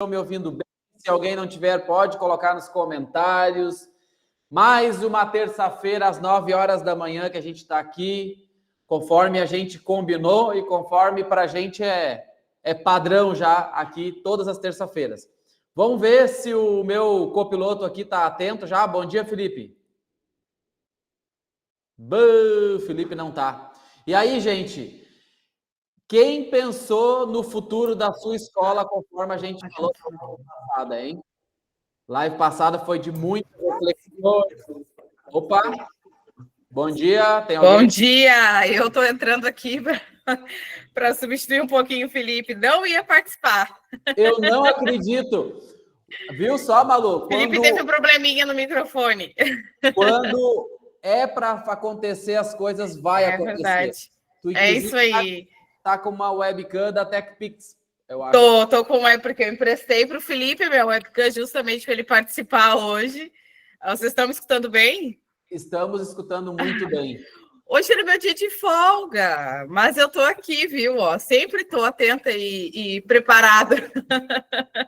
Estão me ouvindo bem? Se alguém não tiver, pode colocar nos comentários. Mais uma terça-feira, às 9 horas da manhã, que a gente está aqui, conforme a gente combinou e conforme para a gente é padrão já aqui, todas as terças-feiras. Vamos ver se o meu copiloto aqui está atento já. Bom dia, Felipe. Felipe não tá. E aí, gente? Quem pensou no futuro da sua escola, conforme a gente falou na live passada, hein? Live passada foi de muita reflexão. Opa! Bom dia, tem alguém? Bom dia! Eu estou entrando aqui para substituir um pouquinho o Felipe. Não ia participar. Eu não acredito. Viu só, Malu? Felipe teve um probleminha no microfone. Quando é para acontecer, as coisas vai acontecer. Verdade. Tu, é isso aí. Tá com uma webcam da TechPix, eu acho. Tô com uma, porque eu emprestei para o Felipe minha webcam justamente para ele participar hoje. Vocês estão me escutando bem? Estamos escutando muito bem. Hoje era meu dia de folga, mas eu tô aqui, viu? Sempre tô atenta e preparada.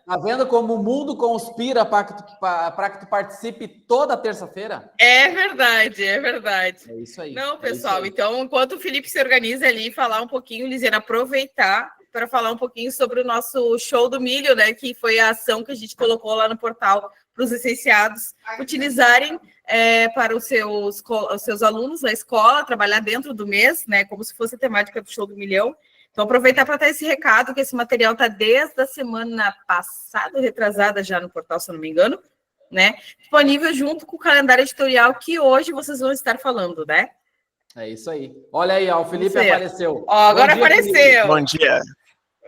Tá vendo como o mundo conspira para que tu participe toda terça-feira? É verdade, é verdade. É isso aí. Não, pessoal, então, enquanto o Felipe se organiza ali, falar um pouquinho, Lisiane, aproveitar para falar um pouquinho sobre o nosso show do milho, né? Que foi a ação que a gente colocou lá no portal para os licenciados utilizarem para os seus alunos na escola, trabalhar dentro do mês, né? Como se fosse a temática do show do milhão. Então, aproveitar para dar esse recado, que esse material está desde a semana passada, retrasada já no portal, se eu não me engano, né? Disponível junto com o calendário editorial que hoje vocês vão estar falando, né? É isso aí. Olha aí, ó, o Felipe apareceu. Agora dia, apareceu. Felipe. Bom dia.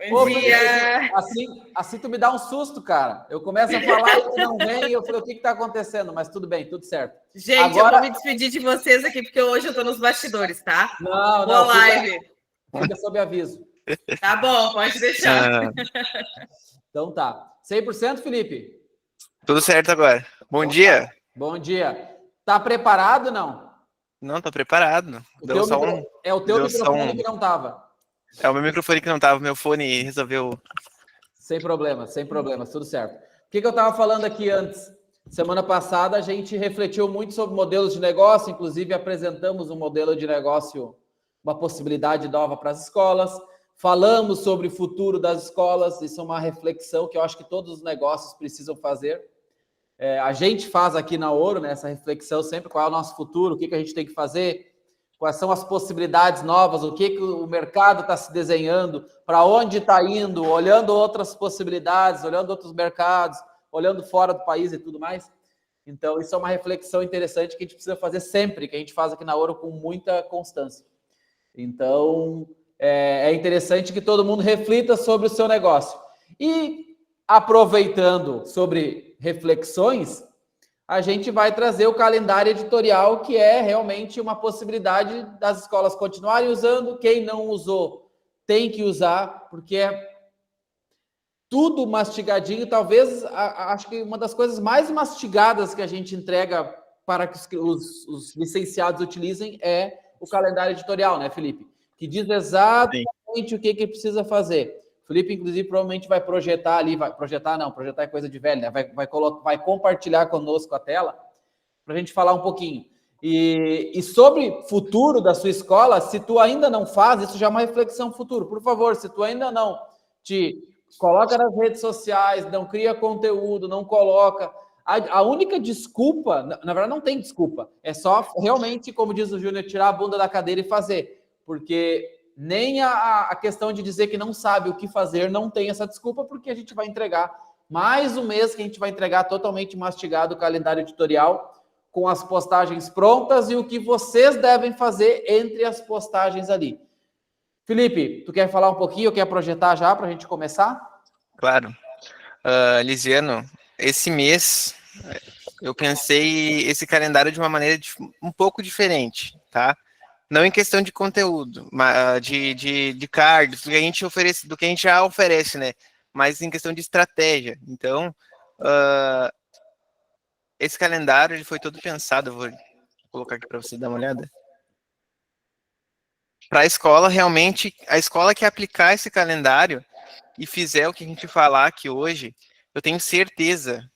Bom dia. Assim tu me dá um susto, cara. Eu começo a falar e tu não vem, e eu falei, o que está acontecendo? Mas tudo bem, tudo certo. Gente, agora... eu vou me despedir de vocês aqui, porque hoje eu estou nos bastidores, tá? Não, boa live. Fica sob aviso. Tá bom, pode deixar. Então tá. 100%, Felipe? Tudo certo agora. Bom dia. Tá. Bom dia. Tá preparado, não? Não, tô preparado. É o teu microfone que não tava. É o meu microfone que não tava, meu fone resolveu... Sem problemas, tudo certo. O que eu tava falando aqui antes? Semana passada a gente refletiu muito sobre modelos de negócio, inclusive apresentamos um modelo de negócio, uma possibilidade nova para as escolas. Falamos sobre o futuro das escolas, isso é uma reflexão que eu acho que todos os negócios precisam fazer. A gente faz aqui na Ouro, né, essa reflexão sempre, qual é o nosso futuro, o que a gente tem que fazer, quais são as possibilidades novas, o que o mercado está se desenhando, para onde está indo, olhando outras possibilidades, olhando outros mercados, olhando fora do país e tudo mais. Então, isso é uma reflexão interessante que a gente precisa fazer sempre, que a gente faz aqui na Ouro com muita constância. Então, é interessante que todo mundo reflita sobre o seu negócio. E, aproveitando sobre reflexões, a gente vai trazer o calendário editorial, que é realmente uma possibilidade das escolas continuarem usando. Quem não usou tem que usar, porque é tudo mastigadinho. Talvez, acho que uma das coisas mais mastigadas que a gente entrega para que os licenciados utilizem é o calendário editorial, né, Felipe? Que diz exatamente o que precisa fazer. O Felipe, inclusive, provavelmente vai projetar ali, projetar é coisa de velho, né? Vai compartilhar conosco a tela para a gente falar um pouquinho. E sobre futuro da sua escola, se tu ainda não faz, isso já é uma reflexão futuro. Por favor, se tu ainda não te coloca nas redes sociais, não cria conteúdo, não coloca... A única desculpa, na verdade não tem desculpa, é só realmente, como diz o Júnior, tirar a bunda da cadeira e fazer. Porque nem a questão de dizer que não sabe o que fazer não tem essa desculpa, porque a gente vai entregar mais um mês que a gente vai entregar totalmente mastigado o calendário editorial, com as postagens prontas e o que vocês devem fazer entre as postagens ali. Felipe, tu quer falar um pouquinho, quer projetar já para a gente começar? Claro. Lisiano, esse mês eu pensei esse calendário de uma maneira um pouco diferente, tá? Não em questão de conteúdo, mas de cards, do que a gente oferece, do que a gente já oferece, né? Mas em questão de estratégia. Então, esse calendário ele foi todo pensado, eu vou colocar aqui para você dar uma olhada. Para a escola, realmente, a escola que aplicar esse calendário e fizer o que a gente falar aqui hoje, eu tenho certeza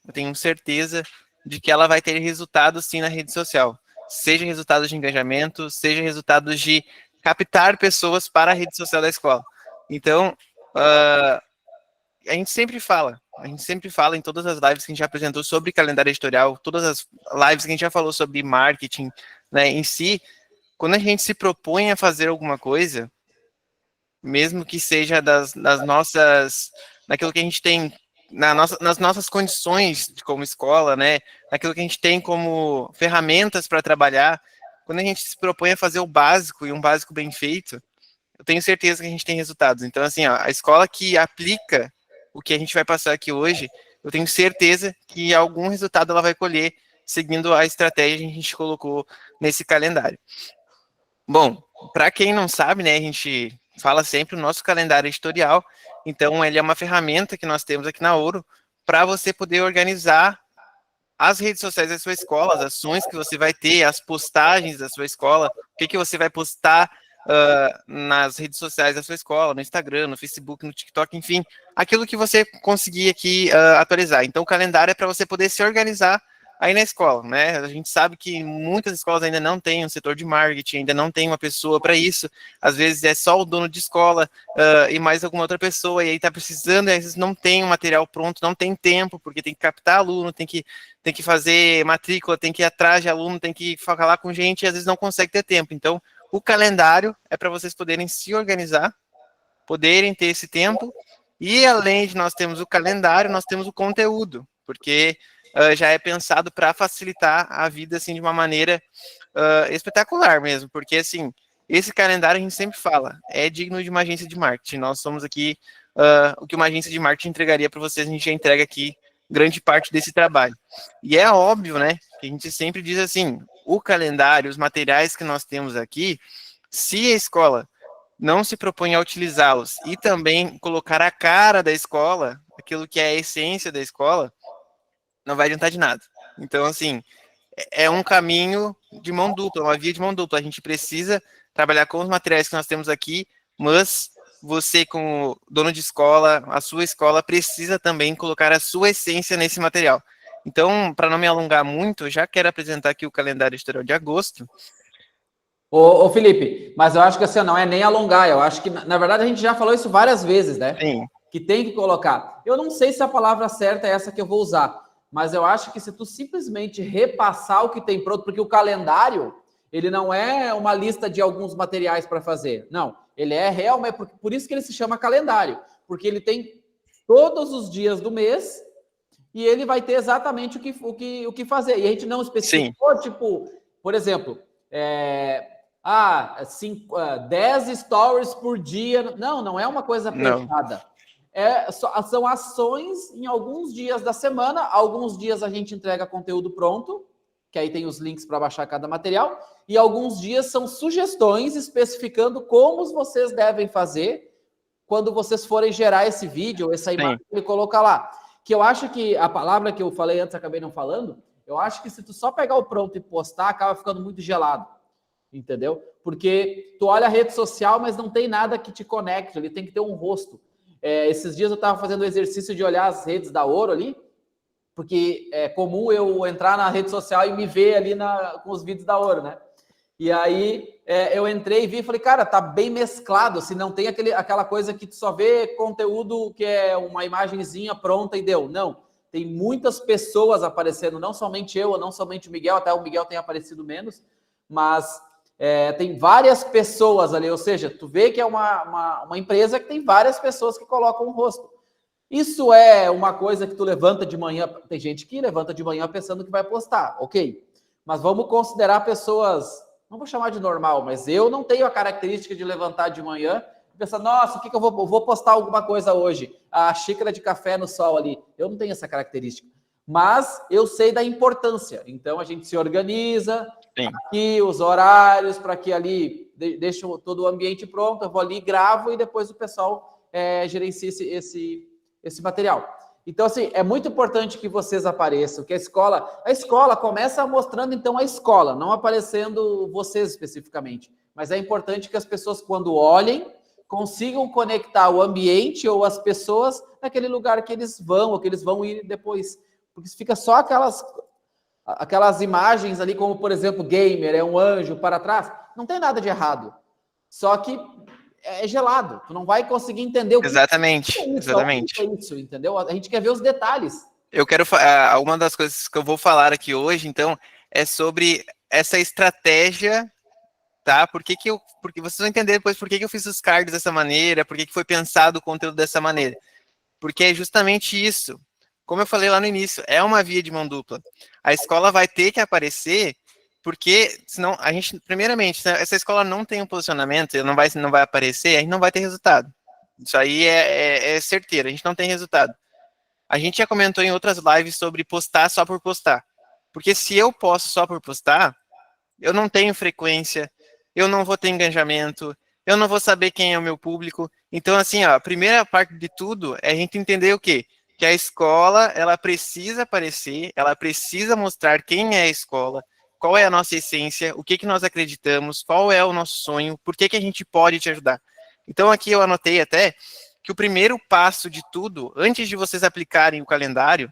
de que ela vai ter resultados sim na rede social. Seja resultados de engajamento, seja resultados de captar pessoas para a rede social da escola. Então, a gente sempre fala em todas as lives que a gente já apresentou sobre calendário editorial, todas as lives que a gente já falou sobre marketing, né, em si, quando a gente se propõe a fazer alguma coisa, mesmo que seja das nossas, naquilo que a gente tem, nas nossas condições como escola, né, naquilo que a gente tem como ferramentas para trabalhar, quando a gente se propõe a fazer o básico e um básico bem feito, eu tenho certeza que a gente tem resultados. Então, assim, ó, a escola que aplica o que a gente vai passar aqui hoje, eu tenho certeza que algum resultado ela vai colher seguindo a estratégia que a gente colocou nesse calendário. Bom, para quem não sabe, né, a gente fala sempre o nosso calendário editorial, então ele é uma ferramenta que nós temos aqui na Ouro para você poder organizar as redes sociais da sua escola, as ações que você vai ter, as postagens da sua escola, o que você vai postar nas redes sociais da sua escola, no Instagram, no Facebook, no TikTok, enfim, aquilo que você conseguir aqui atualizar. Então, o calendário é para você poder se organizar aí na escola, né? A gente sabe que muitas escolas ainda não têm um setor de marketing, ainda não tem uma pessoa para isso, às vezes é só o dono de escola e mais alguma outra pessoa, e aí está precisando, e às vezes não tem o material pronto, não tem tempo, porque tem que captar aluno, tem que fazer matrícula, tem que ir atrás de aluno, tem que falar com gente, e às vezes não consegue ter tempo. Então, o calendário é para vocês poderem se organizar, poderem ter esse tempo, e além de nós termos o calendário, nós temos o conteúdo, porque já é pensado para facilitar a vida assim de uma maneira espetacular mesmo, porque assim, esse calendário a gente sempre fala, é digno de uma agência de marketing. Nós somos aqui, o que uma agência de marketing entregaria para vocês, a gente já entrega aqui grande parte desse trabalho. E é óbvio, né, que a gente sempre diz assim, o calendário, os materiais que nós temos aqui, se a escola não se propõe a utilizá-los e também colocar a cara da escola, aquilo que é a essência da escola, não vai adiantar de nada. Então, assim, é um caminho de mão dupla, uma via de mão dupla. A gente precisa trabalhar com os materiais que nós temos aqui, mas você, como dono de escola, a sua escola precisa também colocar a sua essência nesse material. Então, para não me alongar muito, eu já quero apresentar aqui o calendário editorial de agosto. Ô Felipe, mas eu acho que assim, não é nem alongar, eu acho que, na verdade, a gente já falou isso várias vezes, né? Sim. Que tem que colocar. Eu não sei se a palavra certa é essa que eu vou usar, mas eu acho que se tu simplesmente repassar o que tem pronto, porque o calendário, ele não é uma lista de alguns materiais para fazer, não. Ele é realmente, por isso que ele se chama calendário, porque ele tem todos os dias do mês e ele vai ter exatamente o que fazer. E a gente não especificou, sim, tipo, por exemplo, 10 stories por dia. Não é uma coisa pensada. São ações em alguns dias da semana. Alguns dias a gente entrega conteúdo pronto, que aí tem os links para baixar cada material, e alguns dias são sugestões especificando como vocês devem fazer quando vocês forem gerar esse vídeo, essa imagem que ele coloca lá. Que eu acho que a palavra que eu falei antes, acabei não falando, eu acho que se tu só pegar o pronto e postar, acaba ficando muito gelado. Entendeu? Porque tu olha a rede social, mas não tem nada que te conecte, ele tem que ter um rosto. Esses dias eu estava fazendo o exercício de olhar as redes da Ouro ali, porque é comum eu entrar na rede social e me ver ali com os vídeos da Ouro, né? E aí eu entrei e vi e falei, cara, tá bem mesclado, se não tem aquela coisa que tu só vê conteúdo que é uma imagenzinha pronta e deu. Não, tem muitas pessoas aparecendo, não somente eu, não somente o Miguel, até o Miguel tem aparecido menos, mas tem várias pessoas ali, ou seja, tu vê que é uma empresa que tem várias pessoas que colocam o rosto. Isso é uma coisa que tu levanta de manhã, tem gente que levanta de manhã pensando que vai postar, ok, mas vamos considerar pessoas, não vou chamar de normal, mas eu não tenho a característica de levantar de manhã e pensar, nossa, o que eu vou postar alguma coisa hoje? A xícara de café no sol ali, eu não tenho essa característica, mas eu sei da importância, então a gente se organiza, aqui os horários, para que ali deixe todo o ambiente pronto, eu vou ali, gravo e depois o pessoal gerencia esse material. Então, assim, é muito importante que vocês apareçam, que a escola começa mostrando, então, a escola, não aparecendo vocês especificamente. Mas é importante que as pessoas, quando olhem, consigam conectar o ambiente ou as pessoas naquele lugar que eles vão, ou que eles vão ir depois. Porque fica só aquelas imagens ali, como, por exemplo, gamer, é um anjo para trás. Não tem nada de errado. Só que é gelado. Tu não vai conseguir entender o que Exatamente, é isso, exatamente. é isso, entendeu? A gente quer ver os detalhes. Eu quero uma das coisas que eu vou falar aqui hoje, então, é sobre essa estratégia, tá? Porque vocês vão entender depois por que eu fiz os cards dessa maneira, por que foi pensado o conteúdo dessa maneira. Porque é justamente isso. Como eu falei lá no início, é uma via de mão dupla. A escola vai ter que aparecer, porque senão a gente, primeiramente, se essa escola não tem um posicionamento, não vai aparecer, a gente não vai ter resultado. Isso aí é certeiro, a gente não tem resultado. A gente já comentou em outras lives sobre postar só por postar. Porque se eu posto só por postar, eu não tenho frequência, eu não vou ter engajamento, eu não vou saber quem é o meu público. Então, assim, ó, a primeira parte de tudo é a gente entender o quê? Que a escola, ela precisa aparecer, ela precisa mostrar quem é a escola, qual é a nossa essência, o que nós acreditamos, qual é o nosso sonho, por que a gente pode te ajudar. Então, aqui eu anotei até que o primeiro passo de tudo, antes de vocês aplicarem o calendário,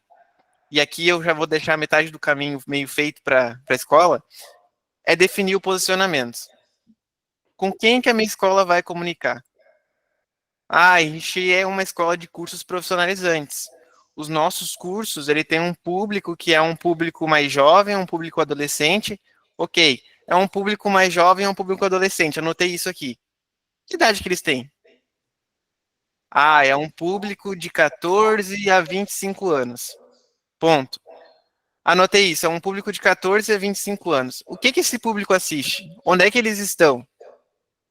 e aqui eu já vou deixar metade do caminho meio feito para a escola, é definir o posicionamento. Com quem que a minha escola vai comunicar? A gente é uma escola de cursos profissionalizantes. Os nossos cursos, ele tem um público que é um público mais jovem, um público adolescente. Ok, é um público mais jovem, é um público adolescente. Anotei isso aqui. Que idade que eles têm? É um público de 14 a 25 anos. Ponto. Anotei isso, é um público de 14 a 25 anos. O que esse público assiste? Onde é que eles estão?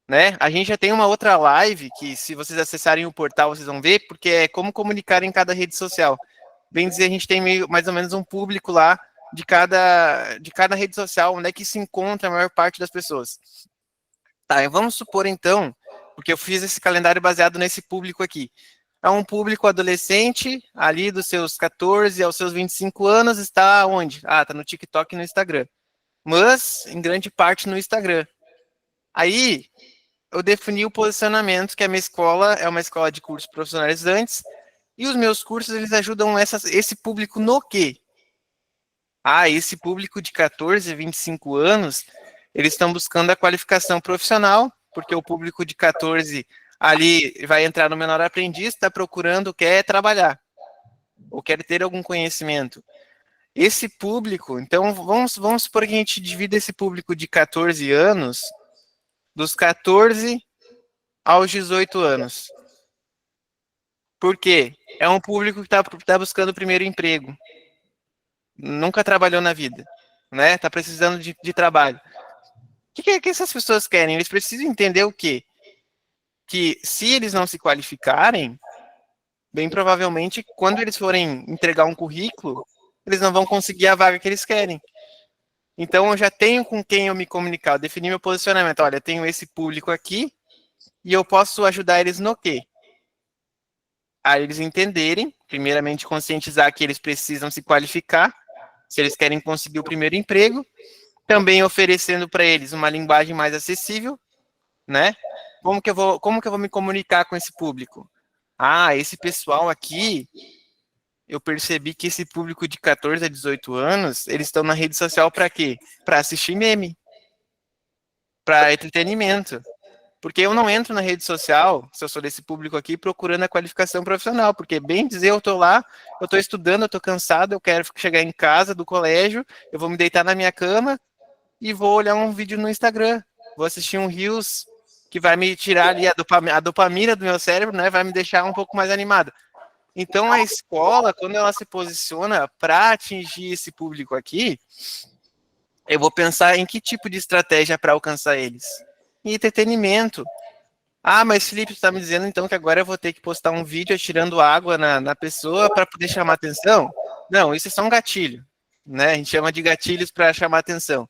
Né? A gente já tem uma outra live que, se vocês acessarem o portal, vocês vão ver, porque é como comunicar em cada rede social. Bem dizer, a gente tem mais ou menos um público lá de cada rede social, onde é que se encontra a maior parte das pessoas. Tá, e vamos supor então, porque eu fiz esse calendário baseado nesse público aqui. É um público adolescente, ali dos seus 14 aos seus 25 anos, está onde? Está no TikTok e no Instagram. Mas, em grande parte, no Instagram. Aí, eu defini o posicionamento, que a minha escola é uma escola de cursos profissionalizantes, e os meus cursos, eles ajudam esse público no quê? Esse público de 14 a 25 anos, eles estão buscando a qualificação profissional, porque o público de 14 ali vai entrar no menor aprendiz, está procurando, quer trabalhar, ou quer ter algum conhecimento. Esse público, então, vamos supor que a gente divida esse público de 14 anos, dos 14 aos 18 anos. Por quê? É um público que está buscando o primeiro emprego. Nunca trabalhou na vida, né? Está precisando de trabalho. O que essas pessoas querem? Eles precisam entender o quê? Que se eles não se qualificarem, bem provavelmente, quando eles forem entregar um currículo, eles não vão conseguir a vaga que eles querem. Então, eu já tenho com quem eu me comunicar, eu defini meu posicionamento. Olha, eu tenho esse público aqui e eu posso ajudar eles no quê? A eles entenderem, primeiramente conscientizar que eles precisam se qualificar, se eles querem conseguir o primeiro emprego, também oferecendo para eles uma linguagem mais acessível, né? Como que eu vou me comunicar com esse público? Esse pessoal aqui, eu percebi que esse público de 14 a 18 anos, eles estão na rede social para quê? Para assistir meme, para entretenimento. Porque eu não entro na rede social, se eu sou desse público aqui, procurando a qualificação profissional, porque bem dizer, eu estou lá, eu estou estudando, eu estou cansado, eu quero chegar em casa do colégio, eu vou me deitar na minha cama e vou olhar um vídeo no Instagram, vou assistir um Reels que vai me tirar ali a dopamina do meu cérebro, né, vai me deixar um pouco mais animado. Então, a escola, quando ela se posiciona para atingir esse público aqui, eu vou pensar em que tipo de estratégia para alcançar eles. E entretenimento. Mas Felipe, você está me dizendo então que agora eu vou ter que postar um vídeo atirando água na pessoa para poder chamar atenção? Não, isso é só um gatilho, né? A gente chama de gatilhos para chamar atenção.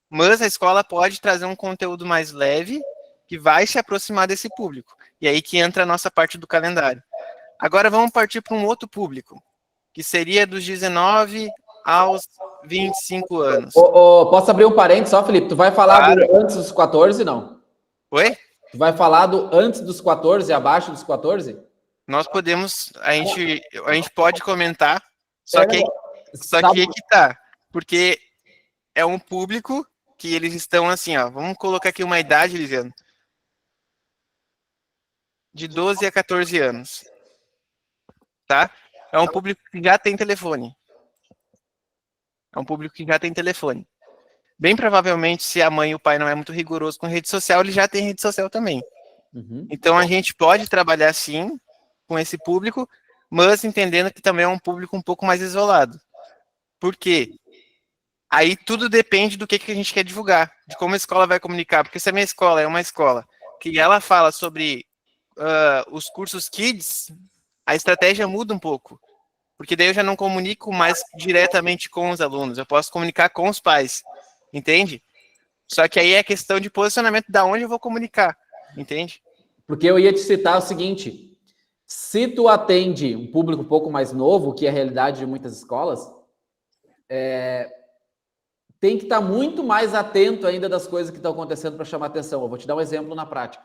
Mas a escola pode trazer um conteúdo mais leve que vai se aproximar desse público. E aí que entra a nossa parte do calendário. Agora vamos partir para um outro público, que seria dos 19 aos 25 anos. Posso abrir um parênteses só, Felipe? Tu vai falar Claro. antes dos 14, não? Oi? Tu vai falar do antes dos 14 e abaixo dos 14? Nós podemos, a gente pode comentar, só que Tá, aí que tá, porque é um público que eles estão assim, ó, vamos colocar aqui uma idade, Lisiano, de 12 a 14 anos, tá? É um público que já tem telefone. É um público que já tem telefone. Bem provavelmente, se a mãe e o pai não é muito rigoroso com rede social, ele já tem rede social também. Então, a gente pode trabalhar, sim, com esse público, mas entendendo que também é um público um pouco mais isolado. Por quê? Aí tudo depende do que a gente quer divulgar, de como a escola vai comunicar. Porque se a minha escola é uma escola que ela fala sobre os cursos Kids, a estratégia muda um pouco. Porque daí eu já não comunico mais diretamente com os alunos, eu posso comunicar com os pais, entende? Só que aí é questão de posicionamento da onde eu vou comunicar, entende? Porque eu ia te citar o seguinte, se tu atende um público um pouco mais novo, que é a realidade de muitas escolas, tem que estar muito mais atento ainda das coisas que estão acontecendo para chamar atenção. Eu vou te dar um exemplo na prática.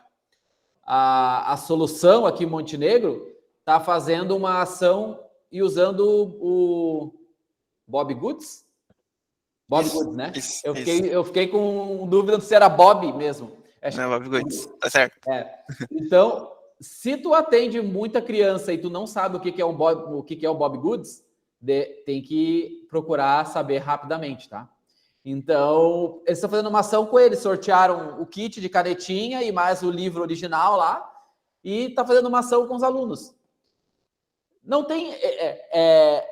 A Solução aqui em Montenegro está fazendo uma ação e usando o Bob Goods? Bob Goods, né? Eu fiquei com dúvida se era Bob mesmo. Não, Bob Goods, tá certo. Então, se tu atende muita criança e tu não sabe o que é o Bob Goods, tem que procurar saber rapidamente, tá? Então, eles estão fazendo uma ação com eles, sortearam o kit de canetinha e mais o livro original lá, e está fazendo uma ação com os alunos. Não tem...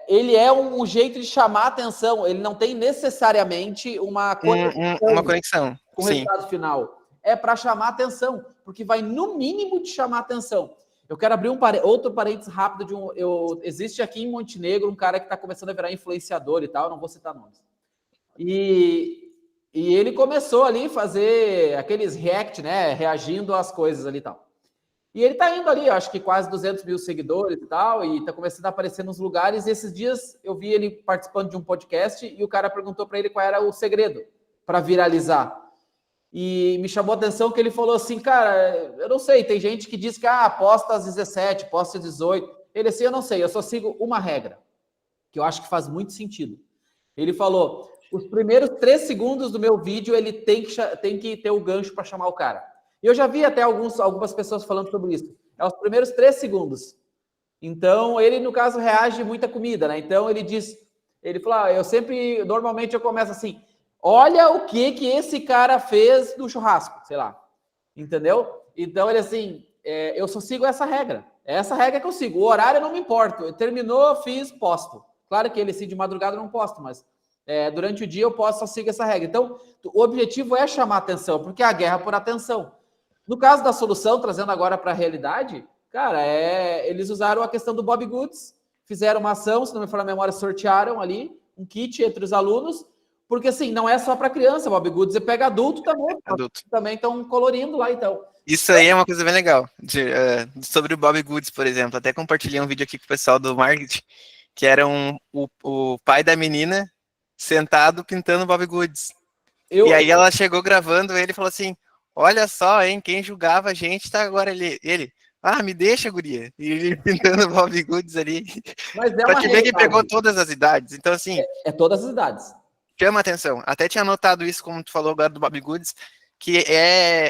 ele é um jeito de chamar a atenção, ele não tem necessariamente uma conexão com o resultado final. É para chamar a atenção, porque vai no mínimo te chamar a atenção. Eu quero abrir outro parênteses rápido. Existe aqui em Montenegro um cara que está começando a virar influenciador e tal, não vou citar nomes. E ele começou ali a fazer aqueles react, né? Reagindo às coisas ali e tal. E ele tá indo ali, acho que quase 200 mil seguidores e tal, e tá começando a aparecer nos lugares. E esses dias eu vi ele participando de um podcast e o cara perguntou para ele qual era o segredo para viralizar. E me chamou a atenção que ele falou assim, cara, eu não sei, tem gente que diz que posta às 17, posta às 18. Ele assim, eu não sei, eu só sigo uma regra, que eu acho que faz muito sentido. Ele falou... Os primeiros 3 segundos do meu vídeo, ele tem que ter o gancho para chamar o cara. E eu já vi até algumas pessoas falando sobre isso. É os primeiros 3 segundos. Então, ele, no caso, reage muita comida, né? Então, ele falou, normalmente eu começo assim, olha o que esse cara fez no churrasco, sei lá. Entendeu? Então, ele assim, eu só sigo essa regra. É essa regra que eu sigo. O horário eu não me importo. Terminou, fiz, posto. Claro que ele, assim, de madrugada eu não posto, mas... durante o dia eu só sigo essa regra. Então, o objetivo é chamar atenção, porque é a guerra por atenção. No caso da Solução, trazendo agora para a realidade, cara, eles usaram a questão do Bob Goods, fizeram uma ação, se não me falar a memória, sortearam ali um kit entre os alunos, porque assim, não é só para criança, Bob Goods, você pega adulto também, também estão colorindo lá, então. Isso aí é uma coisa bem legal, sobre o Bob Goods, por exemplo, até compartilhei um vídeo aqui com o pessoal do marketing, que era o pai da menina sentado pintando Bob Goods. E aí ela chegou gravando ele e falou assim, olha só, hein, quem julgava a gente tá agora ele me deixa, guria. E ele pintando Bob Goods ali. Mas pra te ver que pegou todas as idades. Então, assim... todas as idades. Chama atenção. Até tinha anotado isso, como tu falou agora do Bob Goods, que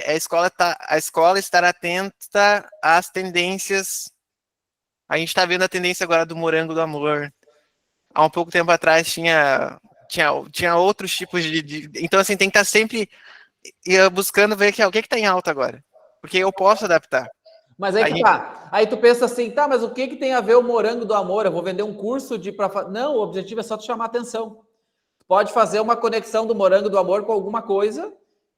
a escola estar atenta às tendências. A gente tá vendo a tendência agora do Morango do Amor. Há um pouco tempo atrás tinha outros tipos de... Então, assim, tem que estar sempre buscando ver o que está em alta agora. Porque eu posso adaptar. Mas aí que tá. Aí tu pensa assim, tá, mas o que tem a ver o Morango do Amor? Eu vou vender um curso Não, o objetivo é só te chamar a atenção. Tu pode fazer uma conexão do Morango do Amor com alguma coisa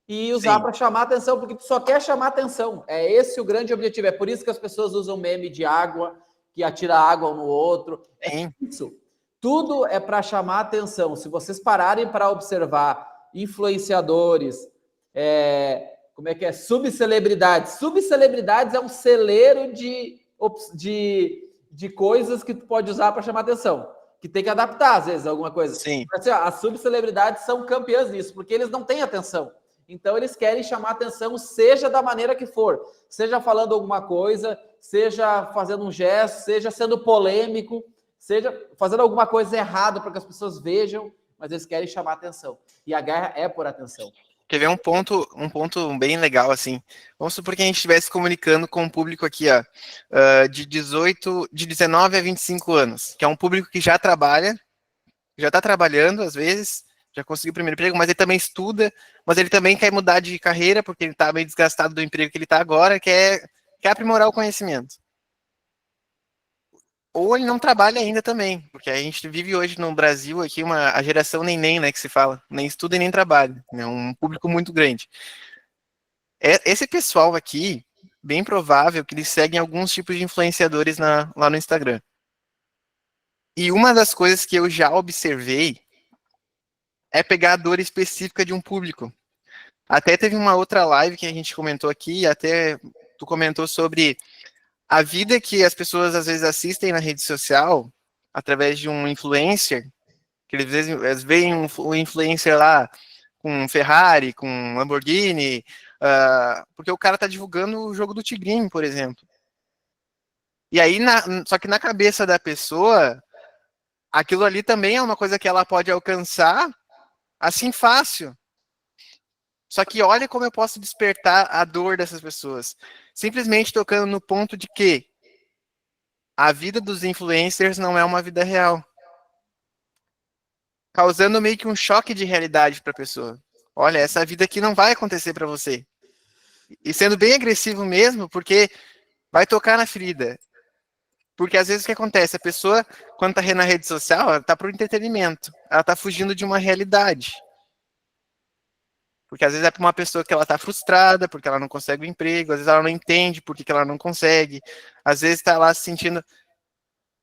e usar para chamar a atenção, porque tu só quer chamar a atenção. É esse o grande objetivo. É por isso que as pessoas usam meme de água, que atira água um no outro. É isso. Tudo é para chamar a atenção. Se vocês pararem para observar influenciadores, subcelebridades. Subcelebridades é um celeiro de coisas que tu pode usar para chamar a atenção. Que tem que adaptar, às vezes, alguma coisa. Sim. Assim, as subcelebridades são campeãs nisso, porque eles não têm atenção. Então, eles querem chamar atenção, seja da maneira que for. Seja falando alguma coisa, seja fazendo um gesto, seja sendo polêmico, seja fazendo alguma coisa errada para que as pessoas vejam, mas eles querem chamar atenção. E a guerra é por atenção. Quer ver um ponto bem legal, assim? Vamos supor que a gente estivesse comunicando com um público aqui, ó, de 19 a 25 anos, que é um público que já trabalha, já está trabalhando, às vezes, já conseguiu o primeiro emprego, mas ele também estuda, mas ele também quer mudar de carreira, porque ele está meio desgastado do emprego que ele está agora, quer aprimorar o conhecimento. Ou ele não trabalha ainda também, porque a gente vive hoje no Brasil aqui a geração neném, né, que se fala, nem estuda e nem trabalha, é um público muito grande. Esse pessoal aqui, bem provável que eles seguem alguns tipos de influenciadores lá no Instagram. E uma das coisas que eu já observei é pegar a dor específica de um público. Até teve uma outra live que a gente comentou aqui, até tu comentou sobre a vida que as pessoas às vezes assistem na rede social, através de um influencer, que às vezes veem um influencer lá com Ferrari, com Lamborghini, porque o cara tá divulgando o jogo do Tigrinho, por exemplo. E aí, só que na cabeça da pessoa, aquilo ali também é uma coisa que ela pode alcançar assim fácil. Só que olha como eu posso despertar a dor dessas pessoas. Simplesmente tocando no ponto de que a vida dos influencers não é uma vida real. Causando meio que um choque de realidade para a pessoa. Olha, essa vida aqui não vai acontecer para você. E sendo bem agressivo mesmo, porque vai tocar na ferida. Porque às vezes o que acontece? A pessoa, quando está na rede social, ela está para o entretenimento. Ela está fugindo de uma realidade. Porque às vezes é para uma pessoa que ela está frustrada, porque ela não consegue um emprego, às vezes ela não entende por que ela não consegue, às vezes está lá se sentindo...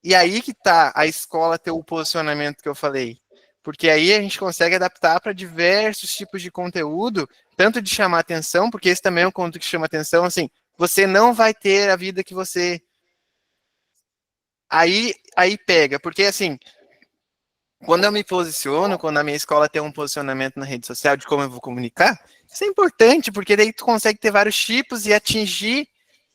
E aí que está a escola ter o posicionamento que eu falei. Porque aí a gente consegue adaptar para diversos tipos de conteúdo, tanto de chamar atenção, porque esse também é um conteúdo que chama atenção, assim, você não vai ter a vida que você... Aí pega, porque assim... Quando eu me posiciono, quando a minha escola tem um posicionamento na rede social de como eu vou comunicar, isso é importante, porque daí tu consegue ter vários tipos e atingir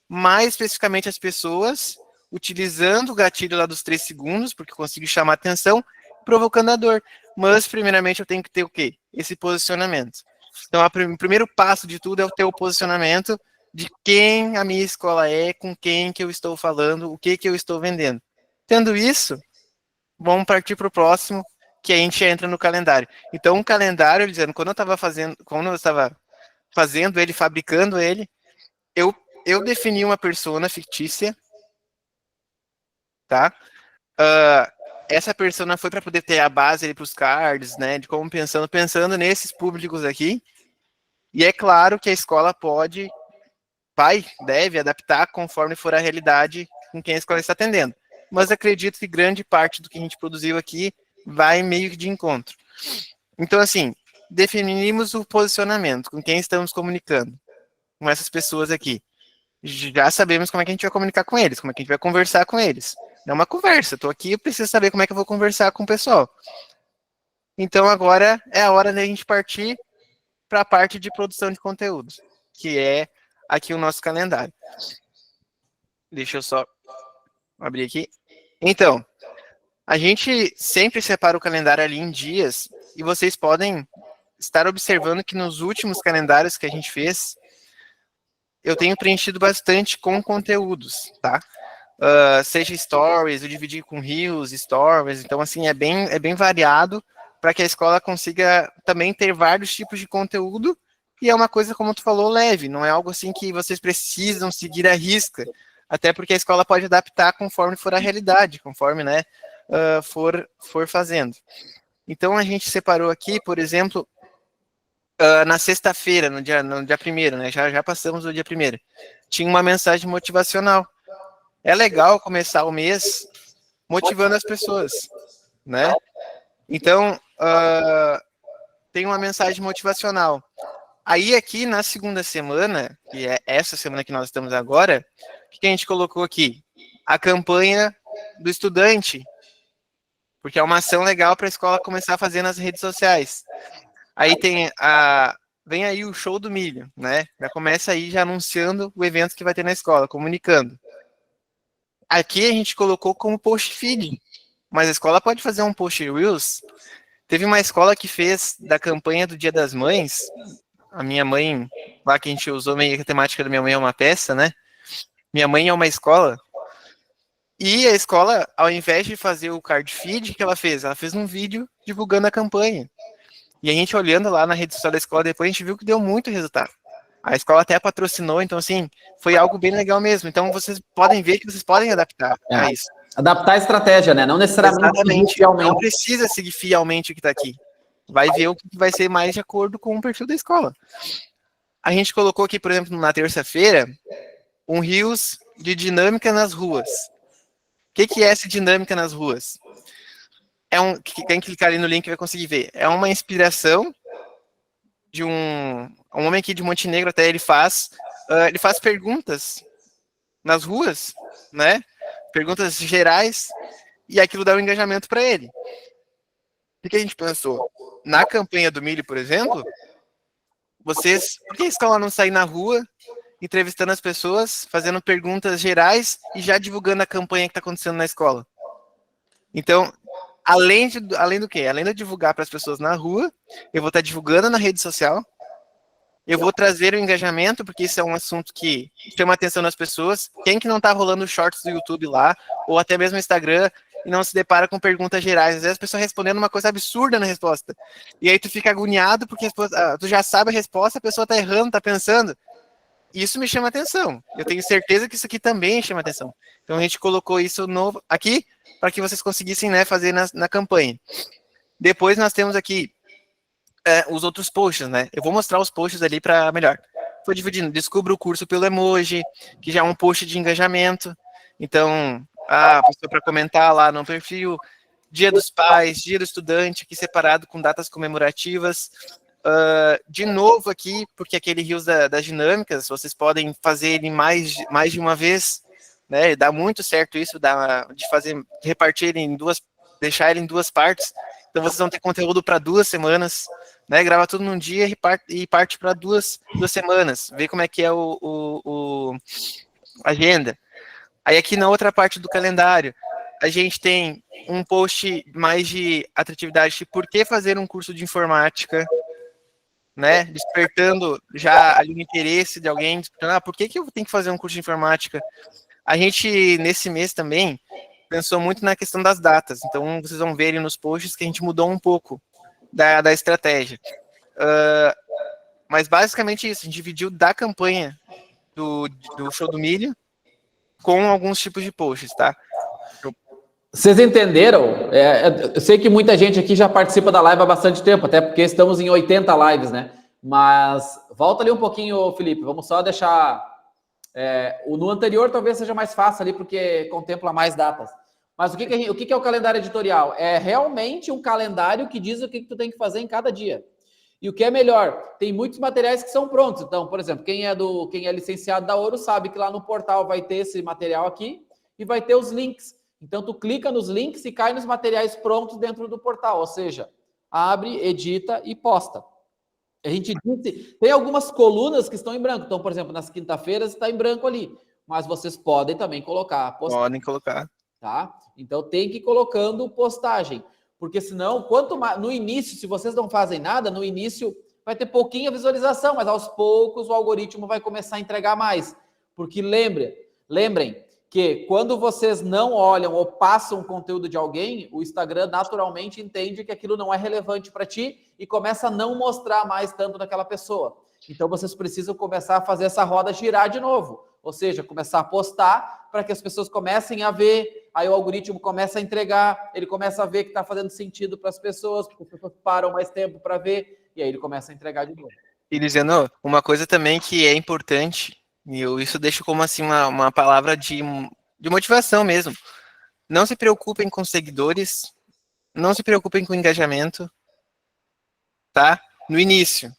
mais especificamente as pessoas, utilizando o gatilho lá dos 3 segundos, porque eu consigo chamar atenção, provocando a dor. Mas, primeiramente, eu tenho que ter o quê? Esse posicionamento. Então, o primeiro passo de tudo é o ter o posicionamento de quem a minha escola é, com quem que eu estou falando, o que que eu estou vendendo. Tendo isso, vamos partir para o próximo, que a gente entra no calendário. Então, o calendário, dizendo, quando eu estava fazendo ele, fabricando ele, eu defini uma persona fictícia, tá? Essa persona foi para poder ter a base para os cards, né? De como pensando nesses públicos aqui. E é claro que a escola deve adaptar conforme for a realidade com quem a escola está atendendo. Mas acredito que grande parte do que a gente produziu aqui vai meio que de encontro. Então, assim, definimos o posicionamento, com quem estamos comunicando, com essas pessoas aqui. Já sabemos como é que a gente vai comunicar com eles, como é que a gente vai conversar com eles. É uma conversa, estou aqui, eu preciso saber como é que eu vou conversar com o pessoal. Então, agora é a hora da gente partir para a parte de produção de conteúdo, que é aqui o nosso calendário. Deixa eu só abrir aqui. Então, a gente sempre separa o calendário ali em dias, e vocês podem estar observando que nos últimos calendários que a gente fez, eu tenho preenchido bastante com conteúdos, tá? Seja stories, eu dividi com reels, stories, então assim, é bem variado para que a escola consiga também ter vários tipos de conteúdo, e é uma coisa, como tu falou, leve, não é algo assim que vocês precisam seguir à risca, até porque a escola pode adaptar conforme for a realidade, conforme, né, for fazendo. Então a gente separou aqui, por exemplo, na sexta-feira, no dia 1º, né, já passamos do dia 1º, tinha uma mensagem motivacional. É legal começar o mês motivando as pessoas, né? Então, tem uma mensagem motivacional. Aí aqui na segunda semana, que é essa semana que nós estamos agora, o que a gente colocou aqui? A campanha do estudante, porque é uma ação legal para a escola começar a fazer nas redes sociais. Aí tem vem aí o show do milho, né? Já começa aí já anunciando o evento que vai ter na escola, comunicando. Aqui a gente colocou como post feed, mas a escola pode fazer um post Reels. Teve uma escola que fez da campanha do Dia das Mães, a minha mãe, lá que a gente usou meio que a temática da minha mãe é uma peça, né? Minha mãe é uma escola, e a escola, ao invés de fazer o card feed, o que ela fez? Ela fez um vídeo divulgando a campanha. E a gente olhando lá na rede social da escola depois, a gente viu que deu muito resultado. A escola até patrocinou, então assim, foi algo bem legal mesmo. Então vocês podem ver que vocês podem adaptar a isso. Adaptar a estratégia, né? Não necessariamente Exatamente. fielmente. Não precisa seguir fielmente o que está aqui. Vai ver o que vai ser mais de acordo com o perfil da escola. A gente colocou aqui, por exemplo, na terça-feira, um Reels de dinâmica nas ruas. O que é essa dinâmica nas ruas? Quem clicar ali no link vai conseguir ver. É uma inspiração de um homem aqui de Montenegro, até ele faz perguntas nas ruas, né? Perguntas gerais, e aquilo dá um engajamento para ele. O que a gente pensou? Na campanha do milho, por exemplo, por que a escola não sair na rua, entrevistando as pessoas, fazendo perguntas gerais e já divulgando a campanha que está acontecendo na escola? Então, além do quê? Além de divulgar para as pessoas na rua, eu vou estar divulgando na rede social, eu vou trazer o engajamento, porque isso é um assunto que chama a atenção das pessoas. Quem que não está rolando shorts do YouTube lá, ou até mesmo no Instagram, e não se depara com perguntas gerais? Às vezes a pessoa respondendo uma coisa absurda na resposta. E aí tu fica agoniado, porque tu já sabe a resposta, a pessoa está errando, está pensando. Isso me chama atenção. Eu tenho certeza que isso aqui também chama atenção. Então a gente colocou isso novo aqui, para que vocês conseguissem, né, fazer na campanha. Depois nós temos aqui os outros posts, né? Eu vou mostrar os posts ali para melhor. Estou dividindo. Descubra o curso pelo emoji, que já é um post de engajamento. Então, a pessoa para comentar lá no perfil. Dia dos Pais, Dia do Estudante, aqui separado com datas comemorativas. De novo aqui, porque aquele Reels das dinâmicas, vocês podem fazer ele mais de uma vez, né? Dá muito certo isso, repartir ele deixar ele em duas partes. Então vocês vão ter conteúdo para 2 semanas, né? Grava tudo num dia e parte para duas semanas. Vê como é que é a agenda. Aí aqui na outra parte do calendário, a gente tem um post mais de atratividade, tipo, por que fazer um curso de informática, né? Despertando já ali o interesse de alguém, por que eu tenho que fazer um curso de informática? A gente, nesse mês também, pensou muito na questão das datas. Então, vocês vão ver nos posts que a gente mudou um pouco da estratégia. Mas, basicamente, isso. A gente dividiu da campanha do Show do Milho com alguns tipos de posts, tá? Vocês entenderam? Eu sei que muita gente aqui já participa da live há bastante tempo, até porque estamos em 80 lives, né? Mas volta ali um pouquinho, Felipe. Vamos só deixar... no anterior talvez seja mais fácil ali, porque contempla mais datas. Mas o que é o calendário editorial? É realmente um calendário que diz o que tu tem que fazer em cada dia. E o que é melhor, tem muitos materiais que são prontos. Então, por exemplo, quem é licenciado da Ouro sabe que lá no portal vai ter esse material aqui e vai ter os links. Então, tu clica nos links e cai nos materiais prontos dentro do portal. Ou seja, abre, edita e posta. A gente disse, tem algumas colunas que estão em branco. Então, por exemplo, nas quinta-feiras está em branco ali. Mas vocês podem também colocar. Podem colocar. Tá? Então, tem que ir colocando postagem. Porque senão, quanto mais... No início, se vocês não fazem nada, no início vai ter pouquinha visualização, mas aos poucos o algoritmo vai começar a entregar mais. Porque lembrem que quando vocês não olham ou passam o conteúdo de alguém, o Instagram naturalmente entende que aquilo não é relevante para ti e começa a não mostrar mais tanto daquela pessoa. Então, vocês precisam começar a fazer essa roda girar de novo. Ou seja, começar a postar para que as pessoas comecem a ver, aí o algoritmo começa a entregar, ele começa a ver que está fazendo sentido para as pessoas, porque as pessoas param mais tempo para ver, e aí ele começa a entregar de novo. E dizendo, uma coisa também que é importante, e eu isso deixo como assim uma palavra de motivação mesmo. Não se preocupem com seguidores, não se preocupem com engajamento, tá? No início.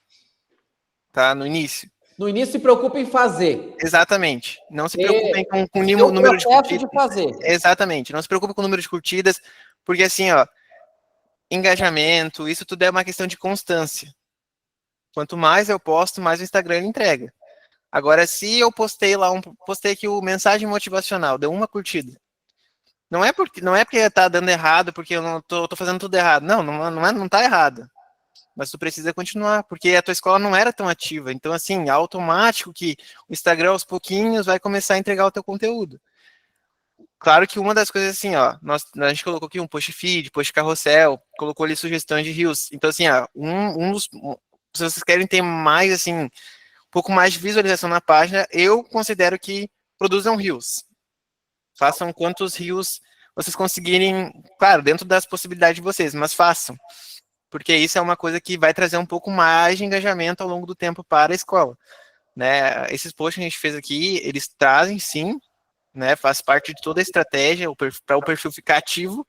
Tá? No início. No início se preocupe em fazer. Exatamente. Não se preocupem com o número de curtidas. De fazer. Exatamente. Não se preocupe com o número de curtidas, porque assim, ó, engajamento, isso tudo é uma questão de constância. Quanto mais eu posto, mais o Instagram ele entrega. Agora, se eu postei aqui o mensagem motivacional, deu uma curtida. Não é porque tá dando errado, porque eu não tô fazendo tudo errado. Não tá errado. Mas tu precisa continuar, porque a tua escola não era tão ativa. Então, assim, é automático que o Instagram, aos pouquinhos, vai começar a entregar o teu conteúdo. Claro que uma das coisas, assim, ó, a gente colocou aqui um post feed, post carrossel, colocou ali sugestões de reels. Então, assim, ó, se vocês querem ter mais, assim, um pouco mais de visualização na página, eu considero que produzam reels. Façam quantos reels vocês conseguirem, claro, dentro das possibilidades de vocês, mas façam. Porque isso é uma coisa que vai trazer um pouco mais de engajamento ao longo do tempo para a escola. Né? Esses posts que a gente fez aqui, eles trazem sim, né? Faz parte de toda a estratégia para o perfil ficar ativo,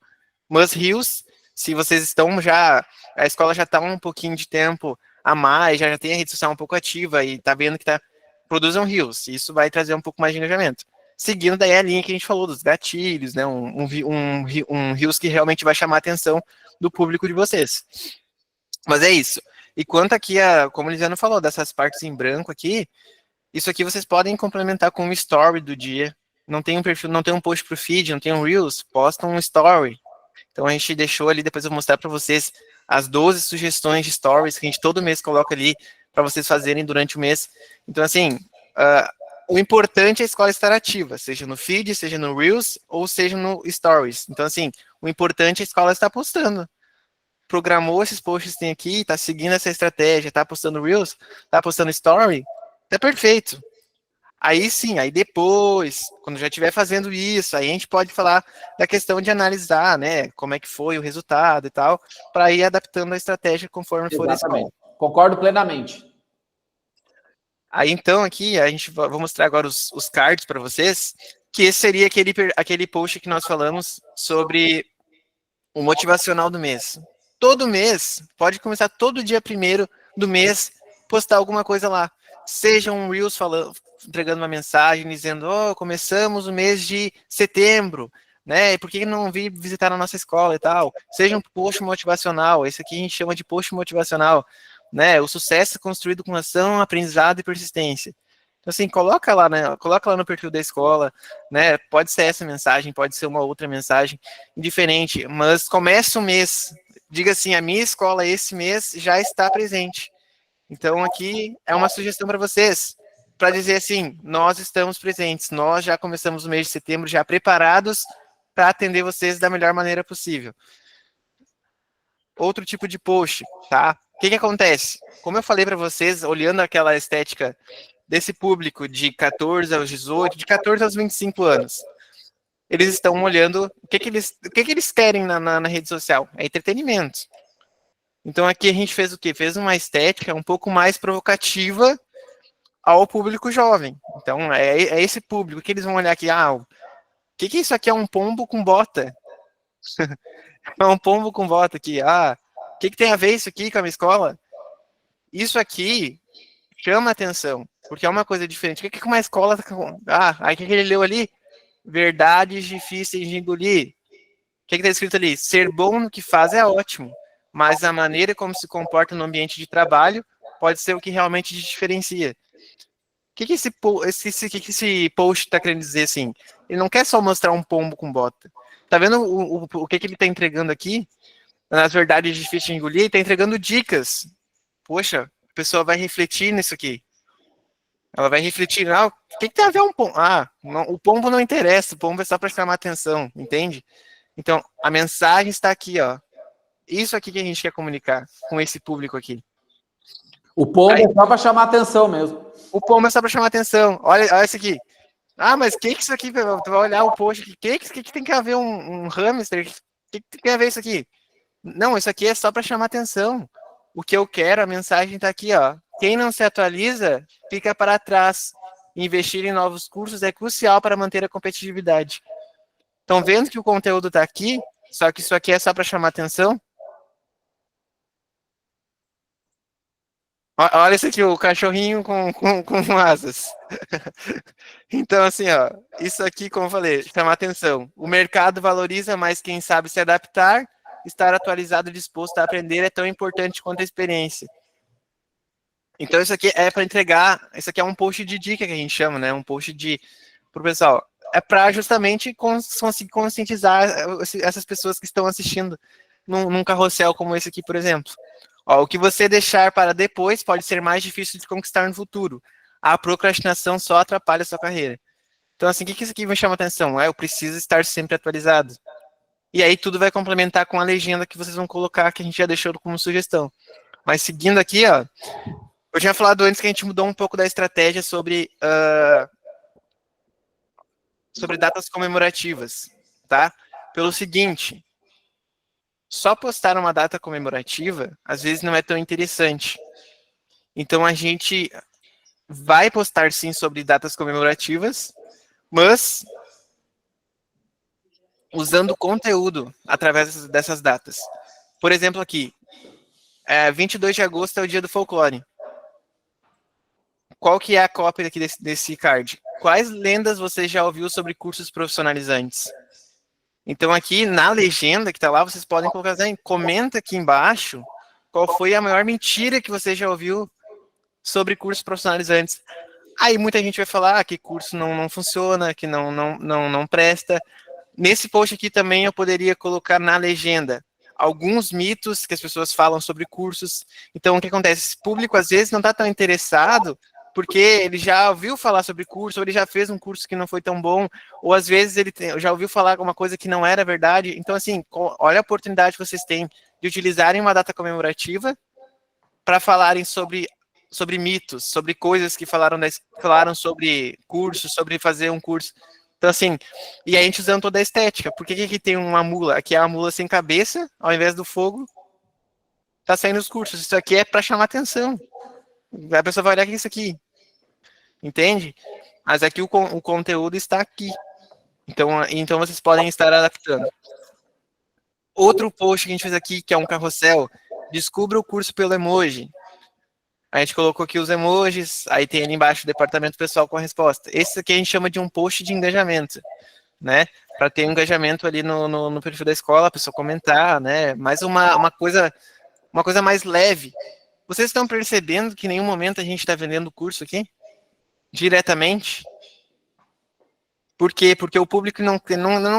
mas reels, se vocês estão já, a escola já está um pouquinho de tempo a mais, já tem a rede social um pouco ativa e está vendo que produzam reels, isso vai trazer um pouco mais de engajamento. Seguindo daí a linha que a gente falou dos gatilhos, né? Um reels que realmente vai chamar a atenção do público de vocês. Mas é isso. E quanto aqui, como o Lisiano falou, dessas partes em branco aqui, isso aqui vocês podem complementar com um story do dia. Não tem um perfil, não tem um post pro feed, não tem um Reels, posta um story. Então a gente deixou ali, depois eu vou mostrar para vocês as 12 sugestões de stories que a gente todo mês coloca ali para vocês fazerem durante o mês. Então, assim, o importante é a escola estar ativa, seja no feed, seja no Reels ou seja no Stories. Então, assim, o importante é a escola estar postando. Programou esses posts que tem aqui, tá seguindo essa estratégia, tá postando Reels, tá postando Story, tá perfeito. Aí sim, aí depois, quando já estiver fazendo isso, aí a gente pode falar da questão de analisar, né, como é que foi o resultado e tal, para ir adaptando a estratégia conforme for a escola. Concordo plenamente. Aí então aqui, a gente vou mostrar agora os cards para vocês, que esse seria aquele post que nós falamos sobre o motivacional do mês. Todo mês, pode começar todo dia 1º do mês, postar alguma coisa lá. Seja um Reels entregando uma mensagem, dizendo, começamos o mês de setembro, né? Por que não vir visitar a nossa escola e tal? Seja um post motivacional, esse aqui a gente chama de post motivacional, né? O sucesso é construído com ação, aprendizado e persistência. Então, assim, coloca lá no perfil da escola, né? Pode ser essa mensagem, pode ser uma outra mensagem, indiferente, mas começa o mês, diga assim, a minha escola esse mês já está presente. Então, aqui é uma sugestão para vocês, para dizer assim, nós estamos presentes, nós já começamos o mês de setembro, já preparados para atender vocês da melhor maneira possível. Outro tipo de post, tá? O que acontece? Como eu falei para vocês, olhando aquela estética desse público de 14 aos 18, de 14 aos 25 anos, eles estão olhando o que eles querem na rede social. É entretenimento. Então aqui a gente fez o quê? Fez uma estética um pouco mais provocativa ao público jovem. Então é esse público que eles vão olhar aqui. O que isso aqui é um pombo com bota? É um pombo com bota aqui. O que tem a ver isso aqui com a minha escola? Isso aqui chama atenção, porque é uma coisa diferente. O que uma escola... aí o que ele leu ali? Verdades difíceis de engolir. O que está escrito ali? Ser bom no que faz é ótimo, mas a maneira como se comporta no ambiente de trabalho pode ser o que realmente te diferencia. O que esse post está querendo dizer assim? Ele não quer só mostrar um pombo com bota. Tá vendo o que ele está entregando aqui? Nas verdades difíceis de engolir, ele está entregando dicas. Poxa, a pessoa vai refletir nisso aqui. Ela vai refletir, o que tem a ver um pombo? O pombo não interessa, o pombo é só para chamar atenção, entende? Então, a mensagem está aqui, ó. Isso aqui que a gente quer comunicar com esse público aqui. O pombo é só para chamar atenção mesmo. O pombo é só para chamar atenção. Olha isso aqui. Mas que isso aqui? Tu vai olhar o post aqui. Que tem a ver um hamster? Que tem a ver isso aqui? Não, isso aqui é só para chamar atenção. O que eu quero, a mensagem está aqui, ó. Quem não se atualiza, fica para trás. Investir em novos cursos é crucial para manter a competitividade. Estão vendo que o conteúdo está aqui, só que isso aqui é só para chamar atenção? Olha isso aqui, o cachorrinho com asas. Então, assim, ó, isso aqui, como eu falei, chama atenção. O mercado valoriza mais quem sabe se adaptar, estar atualizado e disposto a aprender é tão importante quanto a experiência. Então, isso aqui é para entregar, isso aqui é um post de dica que a gente chama, né? Um post pro pessoal. É para justamente conseguir conscientizar essas pessoas que estão assistindo num carrossel como esse aqui, por exemplo. Ó, o que você deixar para depois pode ser mais difícil de conquistar no futuro. A procrastinação só atrapalha a sua carreira. Então, assim, o que isso aqui me chama a atenção? Eu preciso estar sempre atualizado. E aí tudo vai complementar com a legenda que vocês vão colocar, que a gente já deixou como sugestão. Mas seguindo aqui, ó, eu tinha falado antes que a gente mudou um pouco da estratégia sobre datas comemorativas, tá? Pelo seguinte, só postar uma data comemorativa, às vezes não é tão interessante. Então, a gente vai postar, sim, sobre datas comemorativas, mas usando conteúdo através dessas datas. Por exemplo, aqui, 22 de agosto é o dia do folclore. Qual que é a cópia aqui desse card? Quais lendas você já ouviu sobre cursos profissionalizantes? Então, aqui na legenda que está lá, vocês podem colocar assim, comenta aqui embaixo qual foi a maior mentira que você já ouviu sobre cursos profissionalizantes. Aí muita gente vai falar que curso não funciona, que não presta. Nesse post aqui também eu poderia colocar na legenda alguns mitos que as pessoas falam sobre cursos. Então, o que acontece? Esse público, às vezes, não está tão interessado porque ele já ouviu falar sobre curso, ou ele já fez um curso que não foi tão bom, ou às vezes ele já ouviu falar alguma coisa que não era verdade. Então, assim, olha a oportunidade que vocês têm de utilizarem uma data comemorativa para falarem sobre mitos, sobre coisas que falaram sobre cursos, sobre fazer um curso. Então, assim, e a gente usando toda a estética. Por que aqui tem uma mula? Aqui é uma mula sem cabeça, ao invés do fogo, tá saindo os cursos. Isso aqui é para chamar atenção. A pessoa vai olhar que é isso aqui. Entende? Mas aqui o conteúdo está aqui. Então vocês podem estar adaptando. Outro post que a gente fez aqui, que é um carrossel, descubra o curso pelo emoji. A gente colocou aqui os emojis, aí tem ali embaixo o departamento pessoal com a resposta. Esse aqui a gente chama de um post de engajamento, né? Para ter um engajamento ali no perfil da escola, a pessoa comentar, né? Mas uma coisa mais leve. Vocês estão percebendo que em nenhum momento a gente está vendendo o curso aqui? Diretamente? Por quê? Porque o público não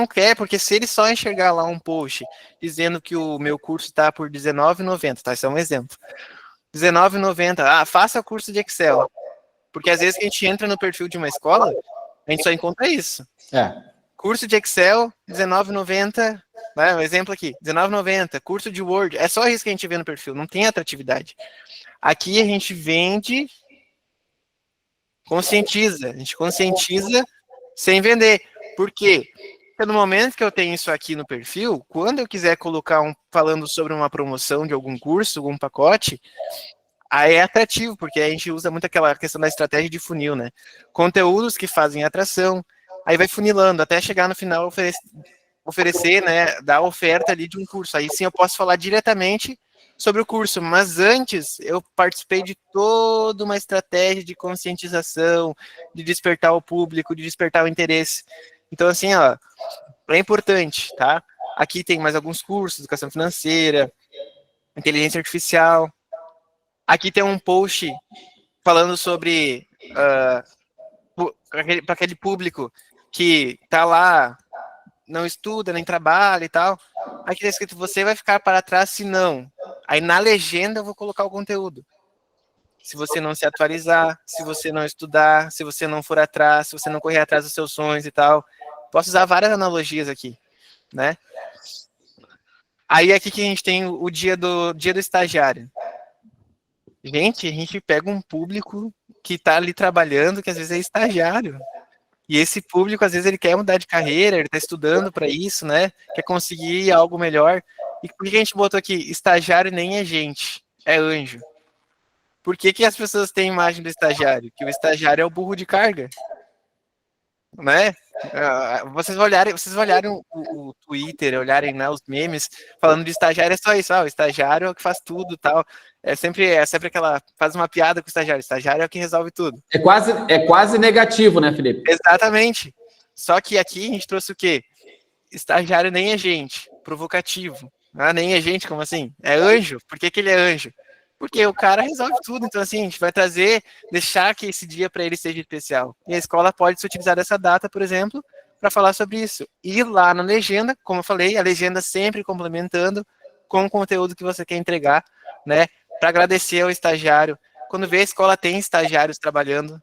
quer, porque se ele só enxergar lá um post dizendo que o meu curso está por R$19,90, tá? Esse é um exemplo. R$19,90, faça o curso de Excel. Porque às vezes que a gente entra no perfil de uma escola, a gente só encontra isso. Curso de Excel, R$19,90, né? Um exemplo aqui, R$19,90, curso de Word, é só isso que a gente vê no perfil, não tem atratividade. Aqui a gente vende, a gente conscientiza sem vender. Por quê? Porque no momento que eu tenho isso aqui no perfil, quando eu quiser colocar falando sobre uma promoção de algum curso, algum pacote, aí é atrativo, porque a gente usa muito aquela questão da estratégia de funil, né? Conteúdos que fazem atração, aí vai funilando, até chegar no final oferecer, né, dar oferta ali de um curso. Aí sim eu posso falar diretamente sobre o curso, mas antes eu participei de toda uma estratégia de conscientização, de despertar o público, de despertar o interesse. Então, assim, ó, é importante, tá? Aqui tem mais alguns cursos, educação financeira, inteligência artificial. Aqui tem um post falando sobre para aquele público que tá lá, não estuda, nem trabalha e tal. Aqui tá escrito, você vai ficar para trás se não. Aí na legenda eu vou colocar o conteúdo. Se você não se atualizar, se você não estudar, se você não for atrás, se você não correr atrás dos seus sonhos e tal. Posso usar várias analogias aqui, né? Aí aqui que a gente tem o dia do estagiário. Gente, a gente pega um público que está ali trabalhando, que às vezes é estagiário. E esse público, às vezes, ele quer mudar de carreira, ele está estudando para isso, né? Quer conseguir algo melhor. E por que a gente botou aqui? Estagiário nem é gente, é anjo. Por que as pessoas têm a imagem do estagiário? Que o estagiário é o burro de carga, né? Vocês olharem o Twitter, olharem, né, os memes, falando de estagiário, é só isso, o estagiário é o que faz tudo, tal. É sempre aquela, faz uma piada com o estagiário é o que resolve tudo. É quase negativo, né, Felipe? Exatamente. Só que aqui a gente trouxe o quê? Estagiário nem é gente, provocativo. Nem é gente, como assim? É anjo. Por que ele é anjo? Porque o cara resolve tudo. Então, assim, a gente vai deixar que esse dia para ele seja especial. E a escola pode se utilizar dessa data, por exemplo, para falar sobre isso. E lá na legenda, como eu falei, a legenda sempre complementando com o conteúdo que você quer entregar, né? Para agradecer ao estagiário. Quando vê a escola tem estagiários trabalhando,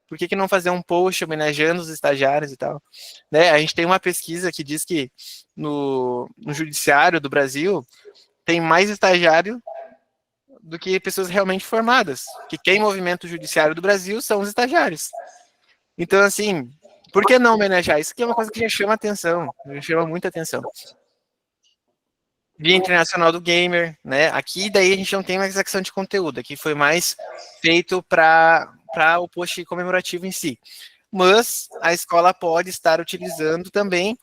por que não fazer um post homenageando os estagiários e tal? Né? A gente tem uma pesquisa que diz que no judiciário do Brasil tem mais estagiário do que pessoas realmente formadas. Que quem movimenta o judiciário do Brasil são os estagiários. Então, assim, por que não homenagear? Isso aqui é uma coisa que já chama atenção, já chama muita atenção. Dia Internacional do Gamer, né? Aqui daí a gente não tem mais essa questão de conteúdo, aqui foi mais feito para o post comemorativo em si. Mas a escola pode estar utilizando também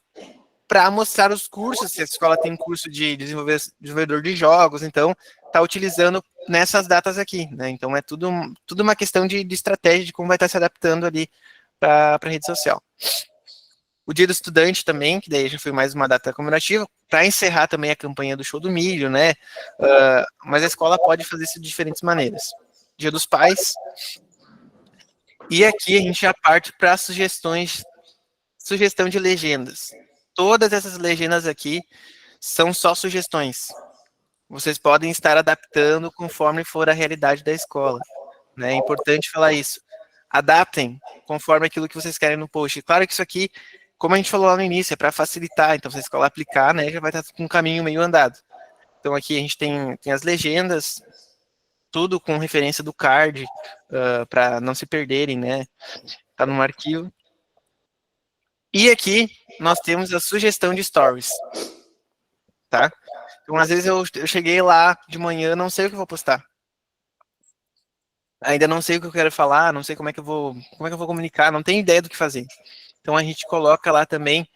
para mostrar os cursos, se a escola tem curso de desenvolvedor de jogos, então está utilizando nessas datas aqui, né? Então é tudo uma questão de estratégia de como vai estar se adaptando ali para a rede social. O Dia do Estudante também, que daí já foi mais uma data comemorativa, para encerrar também a campanha do Show do Milho, né? Mas a escola pode fazer isso de diferentes maneiras. Dia dos Pais. E aqui a gente já parte para sugestão de legendas. Todas essas legendas aqui são só sugestões. Vocês podem estar adaptando conforme for a realidade da escola, né? É importante falar isso. Adaptem conforme aquilo que vocês querem no post. Claro que isso aqui, como a gente falou lá no início, é para facilitar. Então, se a escola aplicar, né, já vai estar com um caminho meio andado. Então, aqui a gente tem as legendas, tudo com referência do card, para não se perderem, né? Tá no arquivo. E aqui nós temos a sugestão de stories, tá? Então, às vezes eu cheguei lá de manhã, não sei o que eu vou postar. Ainda não sei o que eu quero falar, não sei como é que eu vou comunicar, não tenho ideia do que fazer. Então a gente coloca lá também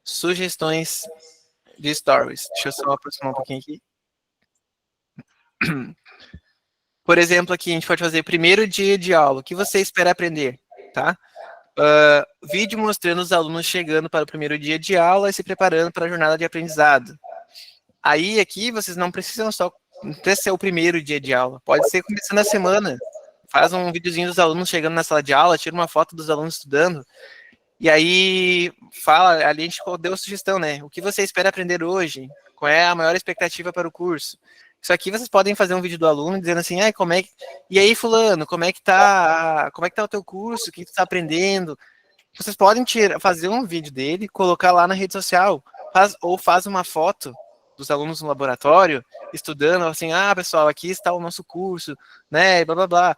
sugestões de stories. Deixa eu só aproximar um pouquinho aqui. Por exemplo, aqui a gente pode fazer primeiro dia de aula. O que você espera aprender, tá? Vídeo mostrando os alunos chegando para o primeiro dia de aula e se preparando para a jornada de aprendizado. Aí aqui vocês não precisam ser o primeiro dia de aula. Pode ser começando a semana. Faz um videozinho dos alunos chegando na sala de aula, tira uma foto dos alunos estudando. E aí fala, ali a gente deu a sugestão, né? O que você espera aprender hoje? Qual é a maior expectativa para o curso? Isso aqui vocês podem fazer um vídeo do aluno dizendo assim, e aí fulano, como é que tá o teu curso? O que tu tá aprendendo? Vocês podem fazer um vídeo dele, colocar lá na rede social, faz uma foto dos alunos no laboratório, estudando, assim, pessoal, aqui está o nosso curso, né, blá, blá, blá.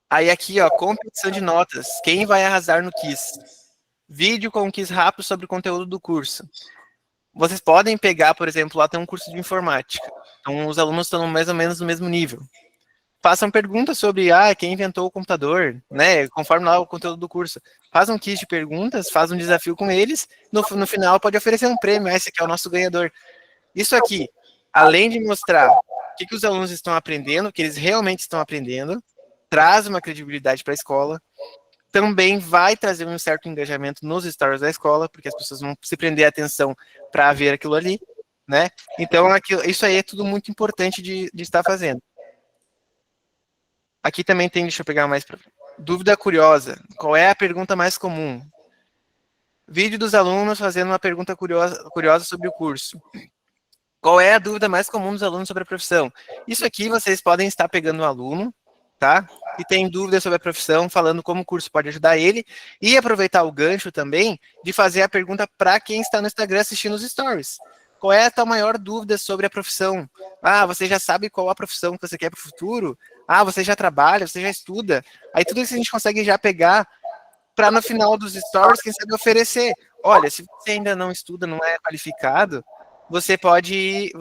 Aí aqui, ó, competição de notas, quem vai arrasar no quiz? Vídeo com quiz rápido sobre o conteúdo do curso. Vocês podem pegar, por exemplo, lá tem um curso de informática, então os alunos estão mais ou menos no mesmo nível. Façam perguntas sobre, quem inventou o computador, né, conforme lá o conteúdo do curso. Faz um quiz de perguntas, faz um desafio com eles, no final pode oferecer um prêmio, esse aqui é o nosso ganhador. Isso aqui, além de mostrar o que os alunos estão aprendendo, o que eles realmente estão aprendendo, traz uma credibilidade para a escola, também vai trazer um certo engajamento nos stories da escola, porque as pessoas vão se prender a atenção para ver aquilo ali, né? Então, isso aí é tudo muito importante de estar fazendo. Aqui também tem, deixa eu pegar mais para dúvida curiosa. Qual é a pergunta mais comum? Vídeo dos alunos fazendo uma pergunta curiosa sobre o curso. Qual é a dúvida mais comum dos alunos sobre a profissão? Isso aqui vocês podem estar pegando um aluno, tá? E tem dúvida sobre a profissão, falando como o curso pode ajudar ele, e aproveitar o gancho também de fazer a pergunta para quem está no Instagram assistindo os stories. Qual é a tua maior dúvida sobre a profissão? Você já sabe qual a profissão que você quer para o futuro? Você já trabalha, você já estuda. Aí tudo isso a gente consegue já pegar para no final dos stories, quem sabe, oferecer. Olha, se você ainda não estuda, não é qualificado, você pode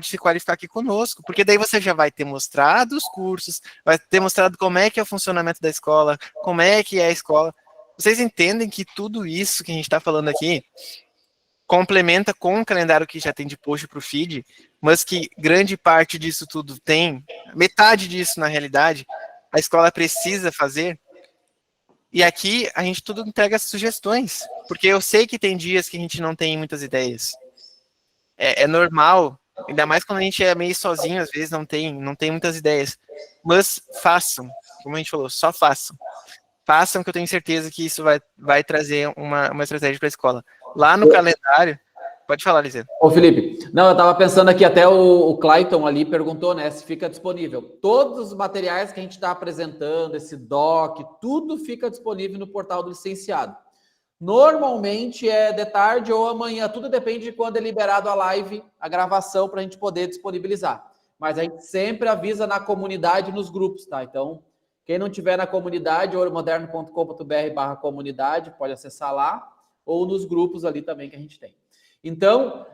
se qualificar aqui conosco, porque daí você já vai ter mostrado os cursos, vai ter mostrado como é que é o funcionamento da escola, como é que é a escola. Vocês entendem que tudo isso que a gente está falando aqui complementa com o calendário que já tem de post para o feed, mas que grande parte disso tudo tem, metade disso na realidade, a escola precisa fazer. E aqui a gente tudo entrega sugestões, porque eu sei que tem dias que a gente não tem muitas ideias. É normal Ainda mais quando a gente é meio sozinho, às vezes não tem muitas ideias. Mas façam, como a gente falou, só façam. Façam, que eu tenho certeza que isso vai trazer uma estratégia para a escola. Lá no calendário, pode falar, Lisandro. Ô, Felipe, não, eu estava pensando aqui, até o Clayton ali perguntou, né, se fica disponível. Todos os materiais que a gente está apresentando, esse doc, tudo fica disponível no portal do licenciado. Normalmente é de tarde ou amanhã, tudo depende de quando é liberado a live, a gravação, para a gente poder disponibilizar. Mas a gente sempre avisa na comunidade e nos grupos, tá? Então, quem não tiver na comunidade, ouromoderno.com.br/comunidade, pode acessar lá, ou nos grupos ali também que a gente tem. Então,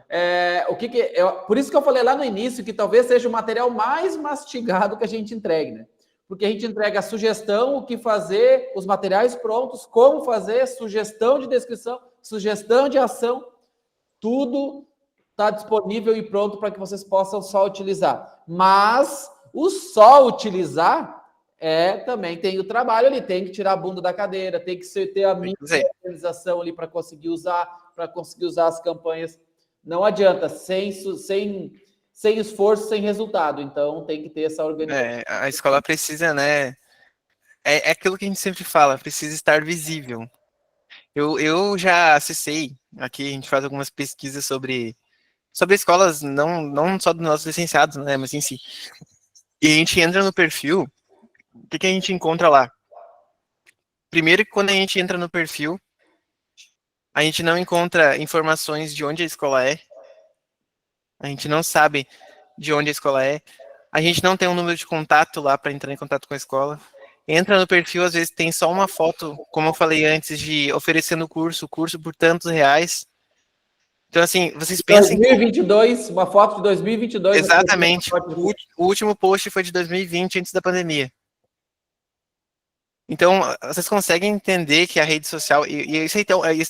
por isso que eu falei lá no início que talvez seja o material mais mastigado que a gente entregue, né? Porque a gente entrega a sugestão, o que fazer, os materiais prontos, como fazer, sugestão de descrição, sugestão de ação, tudo está disponível e pronto para que vocês possam só utilizar. Mas o só utilizar também tem o trabalho ali, tem que tirar a bunda da cadeira, tem que ter a mínima organização ali para conseguir usar as campanhas. Não adianta, sem esforço, sem resultado. Então, tem que ter essa organização. A escola precisa, né? É aquilo que a gente sempre fala, precisa estar visível. Eu já acessei, aqui a gente faz algumas pesquisas sobre escolas, não só dos nossos licenciados, né? Mas em si. E a gente entra no perfil, o que a gente encontra lá? Primeiro que quando a gente entra no perfil, a gente não encontra informações de onde a escola é. A gente não sabe de onde a escola é. A gente não tem um número de contato lá para entrar em contato com a escola. Entra no perfil, às vezes tem só uma foto, como eu falei antes, de oferecendo curso por tantos reais. Então, assim, vocês pensem... 2022, uma foto de 2022. Exatamente. O último post foi de 2020, antes da pandemia. Então, vocês conseguem entender que a rede social... E isso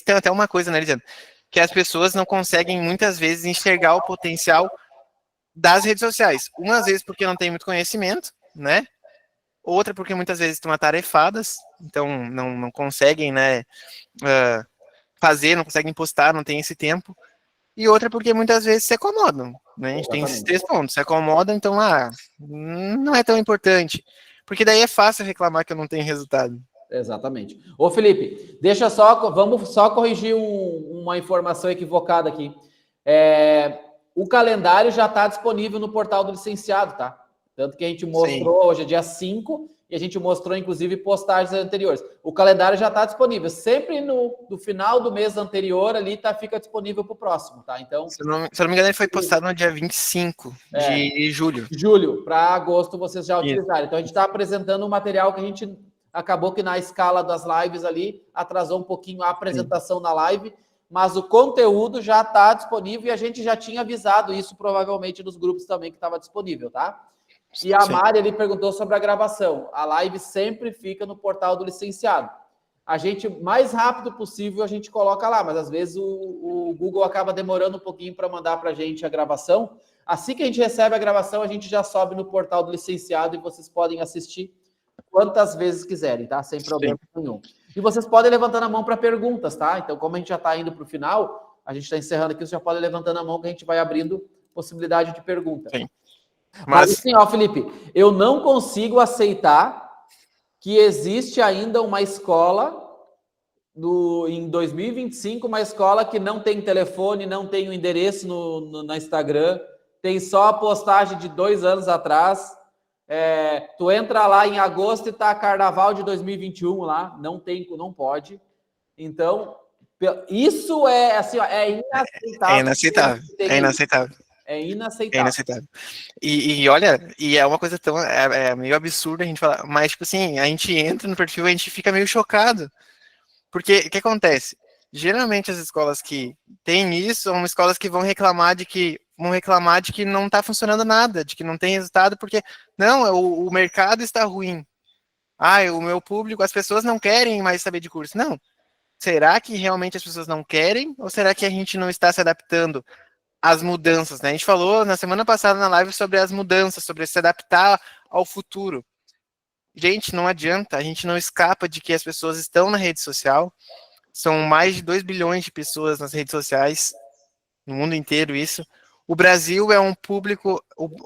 tem até uma coisa, né, Lisandro? Que as pessoas não conseguem, muitas vezes, enxergar o potencial das redes sociais. Umas vezes porque não tem muito conhecimento, né? Outra porque muitas vezes estão atarefadas, então não conseguem, né, fazer, não conseguem postar, não tem esse tempo. E outra porque muitas vezes se acomodam, né? A gente tem esses 3 pontos. Se acomodam, então, não é tão importante. Porque daí é fácil reclamar que eu não tenho resultado. Exatamente. Ô, Felipe, vamos só corrigir uma informação equivocada aqui. O calendário já está disponível no portal do licenciado, tá? Tanto que a gente mostrou, sim, hoje é dia 5, e a gente mostrou, inclusive, postagens anteriores. O calendário já está disponível. Sempre no final do mês anterior ali fica disponível para o próximo, tá? Então, se eu não me engano, ele foi postado no dia 25 de julho. Julho, para agosto vocês já utilizaram. Então, a gente está apresentando um material que a gente acabou que na escala das lives ali atrasou um pouquinho a apresentação, sim, na live, mas o conteúdo já está disponível e a gente já tinha avisado isso provavelmente nos grupos também que estava disponível, tá? E a Mari, ele perguntou sobre a gravação. A live sempre fica no portal do licenciado. A gente, mais rápido possível, a gente coloca lá, mas às vezes o Google acaba demorando um pouquinho para mandar para a gente a gravação. Assim que a gente recebe a gravação, a gente já sobe no portal do licenciado e vocês podem assistir quantas vezes quiserem, tá? Sem problema, sim, nenhum. E vocês podem levantando a mão para perguntas, tá? Então, como a gente já está indo para o final, a gente está encerrando aqui, você já pode levantando a mão que a gente vai abrindo possibilidade de pergunta. Sim. Mas assim, ó, Felipe, eu não consigo aceitar que existe ainda uma escola em 2025, uma escola que não tem telefone, não tem o endereço no Instagram, tem só a postagem de 2 anos atrás. Tu entra lá em agosto e tá Carnaval de 2021 lá, não pode. Então, isso é assim, ó, é inaceitável. É inaceitável. É inaceitável. É inaceitável. É inaceitável. E olha, e é uma coisa tão... É meio absurdo a gente falar, mas, tipo assim, a gente entra no perfil e a gente fica meio chocado. Porque, o que acontece? Geralmente as escolas que têm isso são escolas que vão reclamar de que não está funcionando nada, de que não tem resultado, porque, não, o mercado está ruim. O meu público, as pessoas não querem mais saber de curso. Não. Será que realmente as pessoas não querem? Ou será que a gente não está se adaptando as mudanças, né? A gente falou na semana passada na live sobre as mudanças, sobre se adaptar ao futuro. Gente, não adianta, a gente não escapa de que as pessoas estão na rede social, são mais de 2 bilhões de pessoas nas redes sociais, no mundo inteiro isso. O Brasil é um público,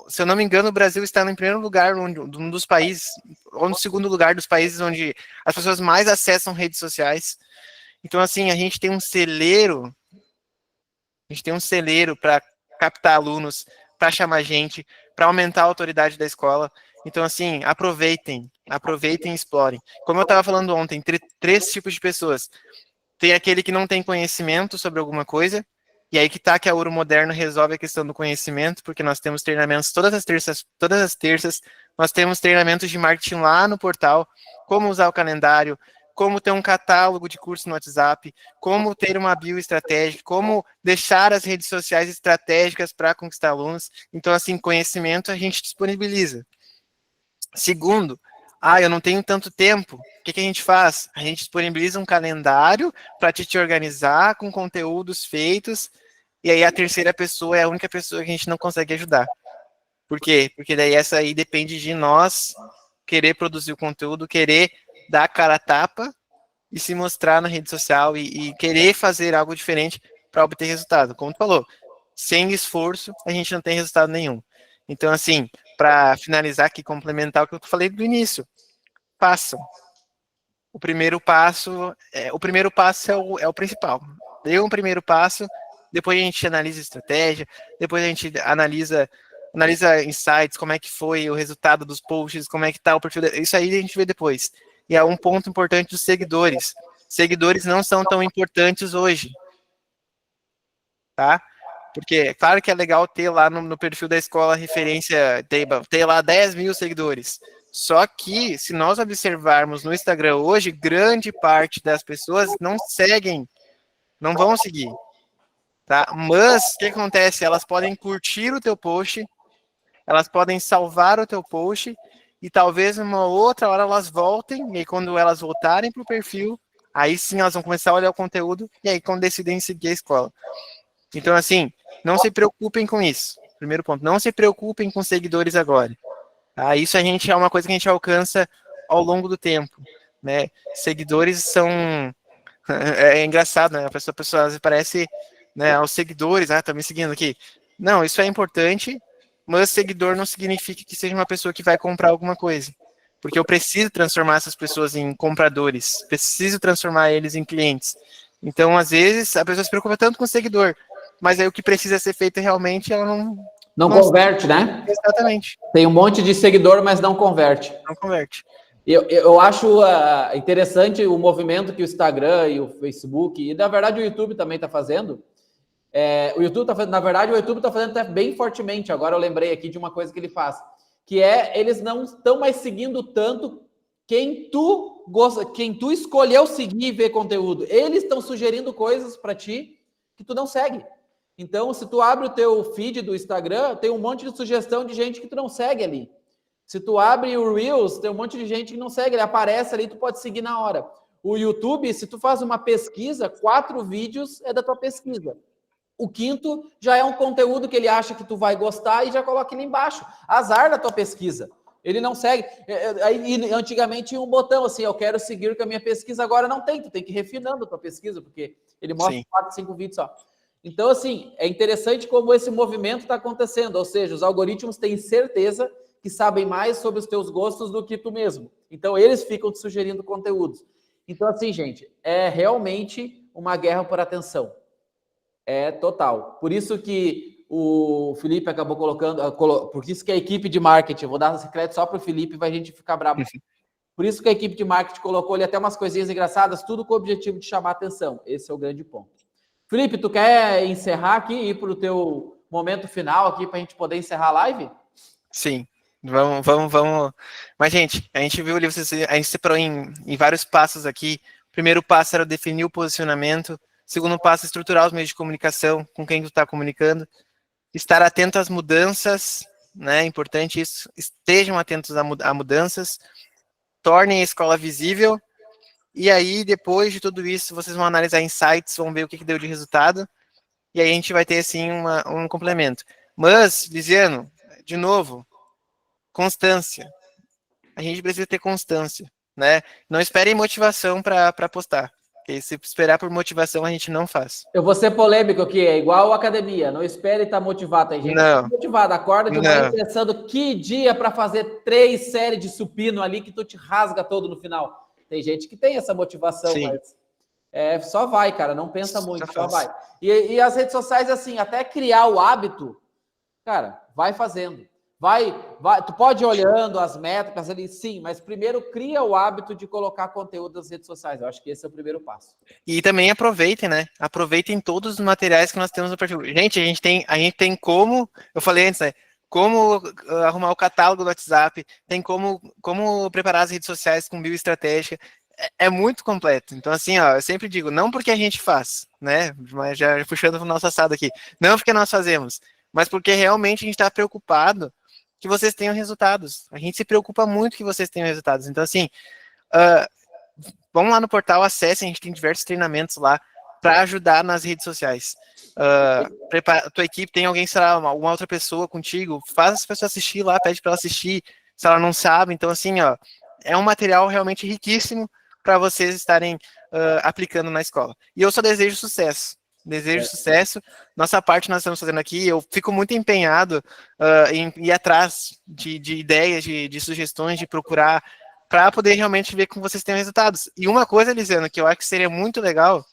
se eu não me engano, o Brasil está no primeiro lugar, um dos países, ou no segundo lugar dos países onde as pessoas mais acessam redes sociais. Então, assim, a gente tem um celeiro para captar alunos, para chamar gente, para aumentar a autoridade da escola. Então, assim, aproveitem e explorem. Como eu estava falando ontem, três tipos de pessoas. Tem aquele que não tem conhecimento sobre alguma coisa, e aí que a Ouro Moderno resolve a questão do conhecimento, porque nós temos treinamentos todas as terças, nós temos treinamentos de marketing lá no portal, como usar o calendário, como ter um catálogo de curso no WhatsApp, como ter uma bio estratégica, como deixar as redes sociais estratégicas para conquistar alunos. Então, assim, conhecimento a gente disponibiliza. Segundo, eu não tenho tanto tempo. O que a gente faz? A gente disponibiliza um calendário para te organizar com conteúdos feitos, e aí a terceira pessoa é a única pessoa que a gente não consegue ajudar. Por quê? Porque daí essa aí depende de nós querer produzir o conteúdo, querer dar a cara a tapa e se mostrar na rede social e querer fazer algo diferente para obter resultado. Como tu falou, sem esforço a gente não tem resultado nenhum. Então, assim, para finalizar aqui, complementar o que eu falei do início, façam. O primeiro passo é o principal. Dê um primeiro passo, depois a gente analisa a estratégia, depois a gente analisa insights, como é que foi o resultado dos posts, como é que está o perfil. Isso aí a gente vê depois. E é um ponto importante dos seguidores. Seguidores não são tão importantes hoje, tá? Porque é claro que é legal ter lá no perfil da escola referência, ter lá 10 mil seguidores. Só que, se nós observarmos no Instagram hoje, grande parte das pessoas não seguem, não vão seguir, tá? Mas, o que acontece? Elas podem curtir o teu post, elas podem salvar o teu post, e talvez numa outra hora elas voltem, e aí quando elas voltarem para o perfil, aí sim elas vão começar a olhar o conteúdo, e aí quando decidem seguir a escola. Então, assim, não se preocupem com isso. Primeiro ponto, não se preocupem com seguidores agora. Tá? Isso é uma coisa que a gente alcança ao longo do tempo, né? Seguidores são... É engraçado, né? A pessoa parece, né, os seguidores, tá me seguindo aqui. Não, isso é importante, mas seguidor não significa que seja uma pessoa que vai comprar alguma coisa. Porque eu preciso transformar essas pessoas em compradores, preciso transformar eles em clientes. Então, às vezes, a pessoa se preocupa tanto com o seguidor, mas aí o que precisa ser feito realmente, ela não converte, né? Exatamente. Tem um monte de seguidor, mas não converte. Não converte. Eu acho interessante o movimento que o Instagram e o Facebook, e na verdade o YouTube também está fazendo. O YouTube está fazendo até bem fortemente. Agora eu lembrei aqui de uma coisa que ele faz, que eles não estão mais seguindo tanto quem tu escolheu seguir e ver conteúdo. Eles estão sugerindo coisas para ti que tu não segue. Então, se tu abre o teu feed do Instagram, tem um monte de sugestão de gente que tu não segue ali. Se tu abre o Reels, tem um monte de gente que não segue, ele aparece ali, tu pode seguir na hora. O YouTube, se tu faz uma pesquisa, 4 vídeos é da tua pesquisa. O 5º já é um conteúdo que ele acha que tu vai gostar e já coloca ele embaixo. Azar da tua pesquisa. Ele não segue. Antigamente tinha um botão assim, eu quero seguir com a minha pesquisa, agora não tem, tu tem que ir refinando a tua pesquisa, porque ele mostra 4, 5 vídeos só. Então, assim, é interessante como esse movimento está acontecendo, ou seja, os algoritmos têm certeza que sabem mais sobre os teus gostos do que tu mesmo. Então, eles ficam te sugerindo conteúdos. Então, assim, gente, é realmente uma guerra por atenção. É total. Por isso que o Felipe acabou colocando, por isso que a equipe de marketing, vou dar esse crédito só para o Felipe, vai a gente ficar bravo. Por isso que a equipe de marketing colocou ali até umas coisinhas engraçadas, tudo com o objetivo de chamar atenção. Esse é o grande ponto. Felipe, tu quer encerrar aqui e ir para o teu momento final aqui para a gente poder encerrar a live? Sim, vamos. Mas, gente, a gente viu ali, a gente separou em vários passos aqui. O primeiro passo era definir o posicionamento. Segundo passo, estruturar os meios de comunicação com quem tu está comunicando. Estar atento às mudanças, né? É importante isso. Estejam atentos a mudanças. Tornem a escola visível. E aí, depois de tudo isso, vocês vão analisar insights, vão ver o que deu de resultado. E aí a gente vai ter, assim, um complemento. Mas, Lisiano, de novo, constância. A gente precisa ter constância, né? Não esperem motivação para postar. Porque se esperar por motivação, a gente não faz. Eu vou ser polêmico aqui, é igual academia. Não espere estar motivado. Tem gente que tá motivada. Acorda de manhã pensando que dia para fazer 3 séries de supino ali que tu te rasga todo no final. Tem gente que tem essa motivação, Sim. mas só vai, cara. Não pensa muito, só vai. E as redes sociais, assim, até criar o hábito, cara, vai fazendo. Vai, tu pode ir olhando as métricas ali, sim, mas primeiro cria o hábito de colocar conteúdo nas redes sociais. Eu acho que esse é o primeiro passo. E também aproveitem, né? Aproveitem todos os materiais que nós temos no perfil. Gente, a gente tem como, eu falei antes, né? Como arrumar o catálogo do WhatsApp, tem como preparar as redes sociais com bioestratégia. É muito completo. Então, assim, ó, eu sempre digo, não porque a gente faz, né? Mas já puxando o nosso assado aqui, não porque nós fazemos, mas porque realmente a gente está preocupado que vocês tenham resultados. A gente se preocupa muito que vocês tenham resultados. Então, assim, vamos lá no portal, acessem, a gente tem diversos treinamentos lá para ajudar nas redes sociais. A tua equipe tem alguém, sei lá, uma outra pessoa contigo, faz essa pessoa assistir lá, pede para ela assistir, se ela não sabe. Então, assim, ó, é um material realmente riquíssimo para vocês estarem aplicando na escola. E eu só desejo sucesso. Desejo sucesso. Nossa parte nós estamos fazendo aqui, eu fico muito empenhado em ir atrás de ideias, de sugestões, de procurar, para poder realmente ver como vocês têm resultados. E uma coisa, Lisiana, que eu acho que seria muito legal,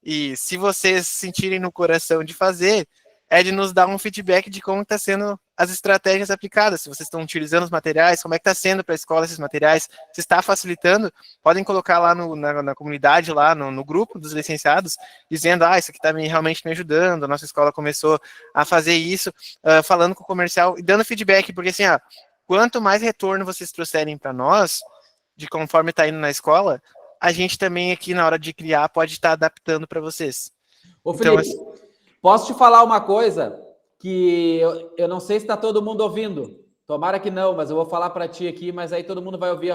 e se vocês sentirem no coração de fazer, é de nos dar um feedback de como está sendo as estratégias aplicadas, se vocês estão utilizando os materiais, como é que está sendo para a escola esses materiais, se está facilitando, podem colocar lá na comunidade, lá no grupo dos licenciados, dizendo, isso aqui está realmente me ajudando, a nossa escola começou a fazer isso, falando com o comercial e dando feedback, porque assim, quanto mais retorno vocês trouxerem para nós, de conforme está indo na escola, a gente também aqui na hora de criar pode estar adaptando para vocês. Ô, Felipe, então, posso te falar uma coisa que eu não sei se está todo mundo ouvindo. Tomara que não, mas eu vou falar para ti aqui, mas aí todo mundo vai ouvir.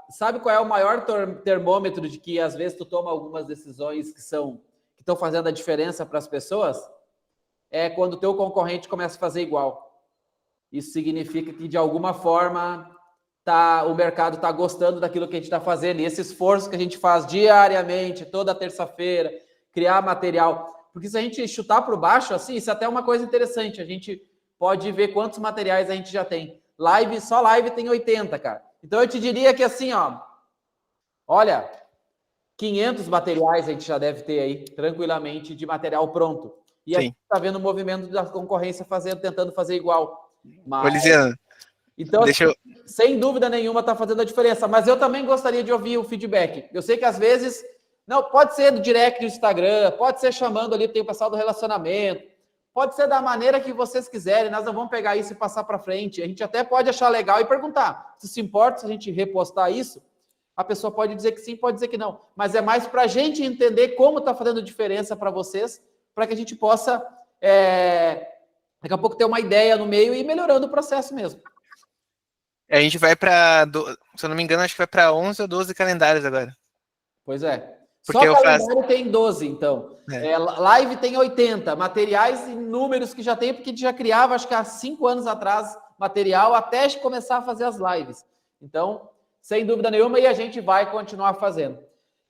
Sabe qual é o maior termômetro de que às vezes tu toma algumas decisões que estão fazendo a diferença para as pessoas? É quando o teu concorrente começa a fazer igual. Isso significa que de alguma forma o mercado está gostando daquilo que a gente está fazendo. E esse esforço que a gente faz diariamente, toda terça-feira, criar material. Porque se a gente chutar para baixo, assim, isso é até uma coisa interessante. A gente pode ver quantos materiais a gente já tem. Só live tem 80, cara. Então eu te diria que assim, olha, 500 materiais a gente já deve ter aí, tranquilamente, de material pronto. E a gente está vendo o movimento da concorrência tentando fazer igual. Mas... Lisiana, então, sem dúvida nenhuma, está fazendo a diferença. Mas eu também gostaria de ouvir o feedback. Eu sei que às vezes... Não, pode ser do direct do Instagram, pode ser chamando ali, tem o pessoal do relacionamento, pode ser da maneira que vocês quiserem, nós não vamos pegar isso e passar para frente. A gente até pode achar legal e perguntar. Se importa, se a gente repostar isso, a pessoa pode dizer que sim, pode dizer que não. Mas é mais para a gente entender como está fazendo diferença para vocês, para que a gente possa, daqui a pouco, ter uma ideia no meio e ir melhorando o processo mesmo. A gente vai para, se eu não me engano, acho que vai para 11 ou 12 calendários agora. Pois é. Porque só calendário tem 12, então. Live tem 80. Materiais e números que já tem, porque a gente já criava, acho que há 5 anos atrás, material até começar a fazer as lives. Então, sem dúvida nenhuma, e a gente vai continuar fazendo.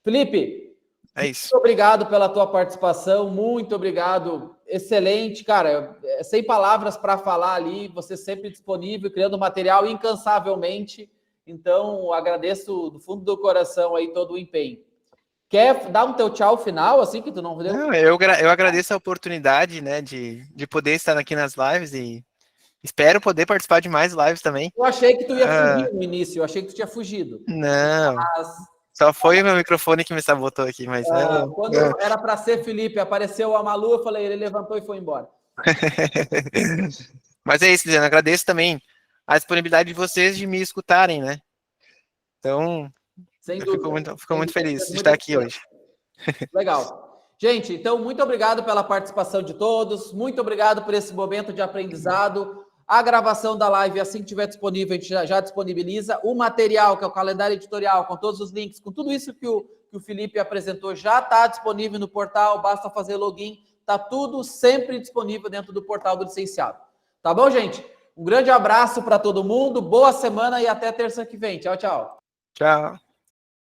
Felipe, muito obrigado pela tua participação, muito obrigado. Excelente, cara. Sem palavras para falar ali, você sempre disponível, criando material incansavelmente. Então, agradeço do fundo do coração aí todo o empenho. Quer dar um teu tchau final, assim, que tu não deu? Não, eu agradeço a oportunidade, né, de poder estar aqui nas lives e espero poder participar de mais lives também. Eu achei que tu ia fugir no início, eu achei que tu tinha fugido. Não, só foi o meu microfone que me sabotou aqui, mas... Quando era para ser Felipe, apareceu a Malu, eu falei, ele levantou e foi embora. Mas é isso, Lisiana, agradeço também a disponibilidade de vocês de me escutarem, né? Então... Sem dúvida. Fico muito feliz de estar aqui hoje. Legal. Gente, então, muito obrigado pela participação de todos. Muito obrigado por esse momento de aprendizado. A gravação da live, assim que estiver disponível, a gente já disponibiliza. O material, que é o calendário editorial, com todos os links, com tudo isso que o Felipe apresentou, já está disponível no portal. Basta fazer login. Está tudo sempre disponível dentro do portal do licenciado. Tá bom, gente? Um grande abraço para todo mundo. Boa semana e até terça que vem. Tchau, tchau. Tchau.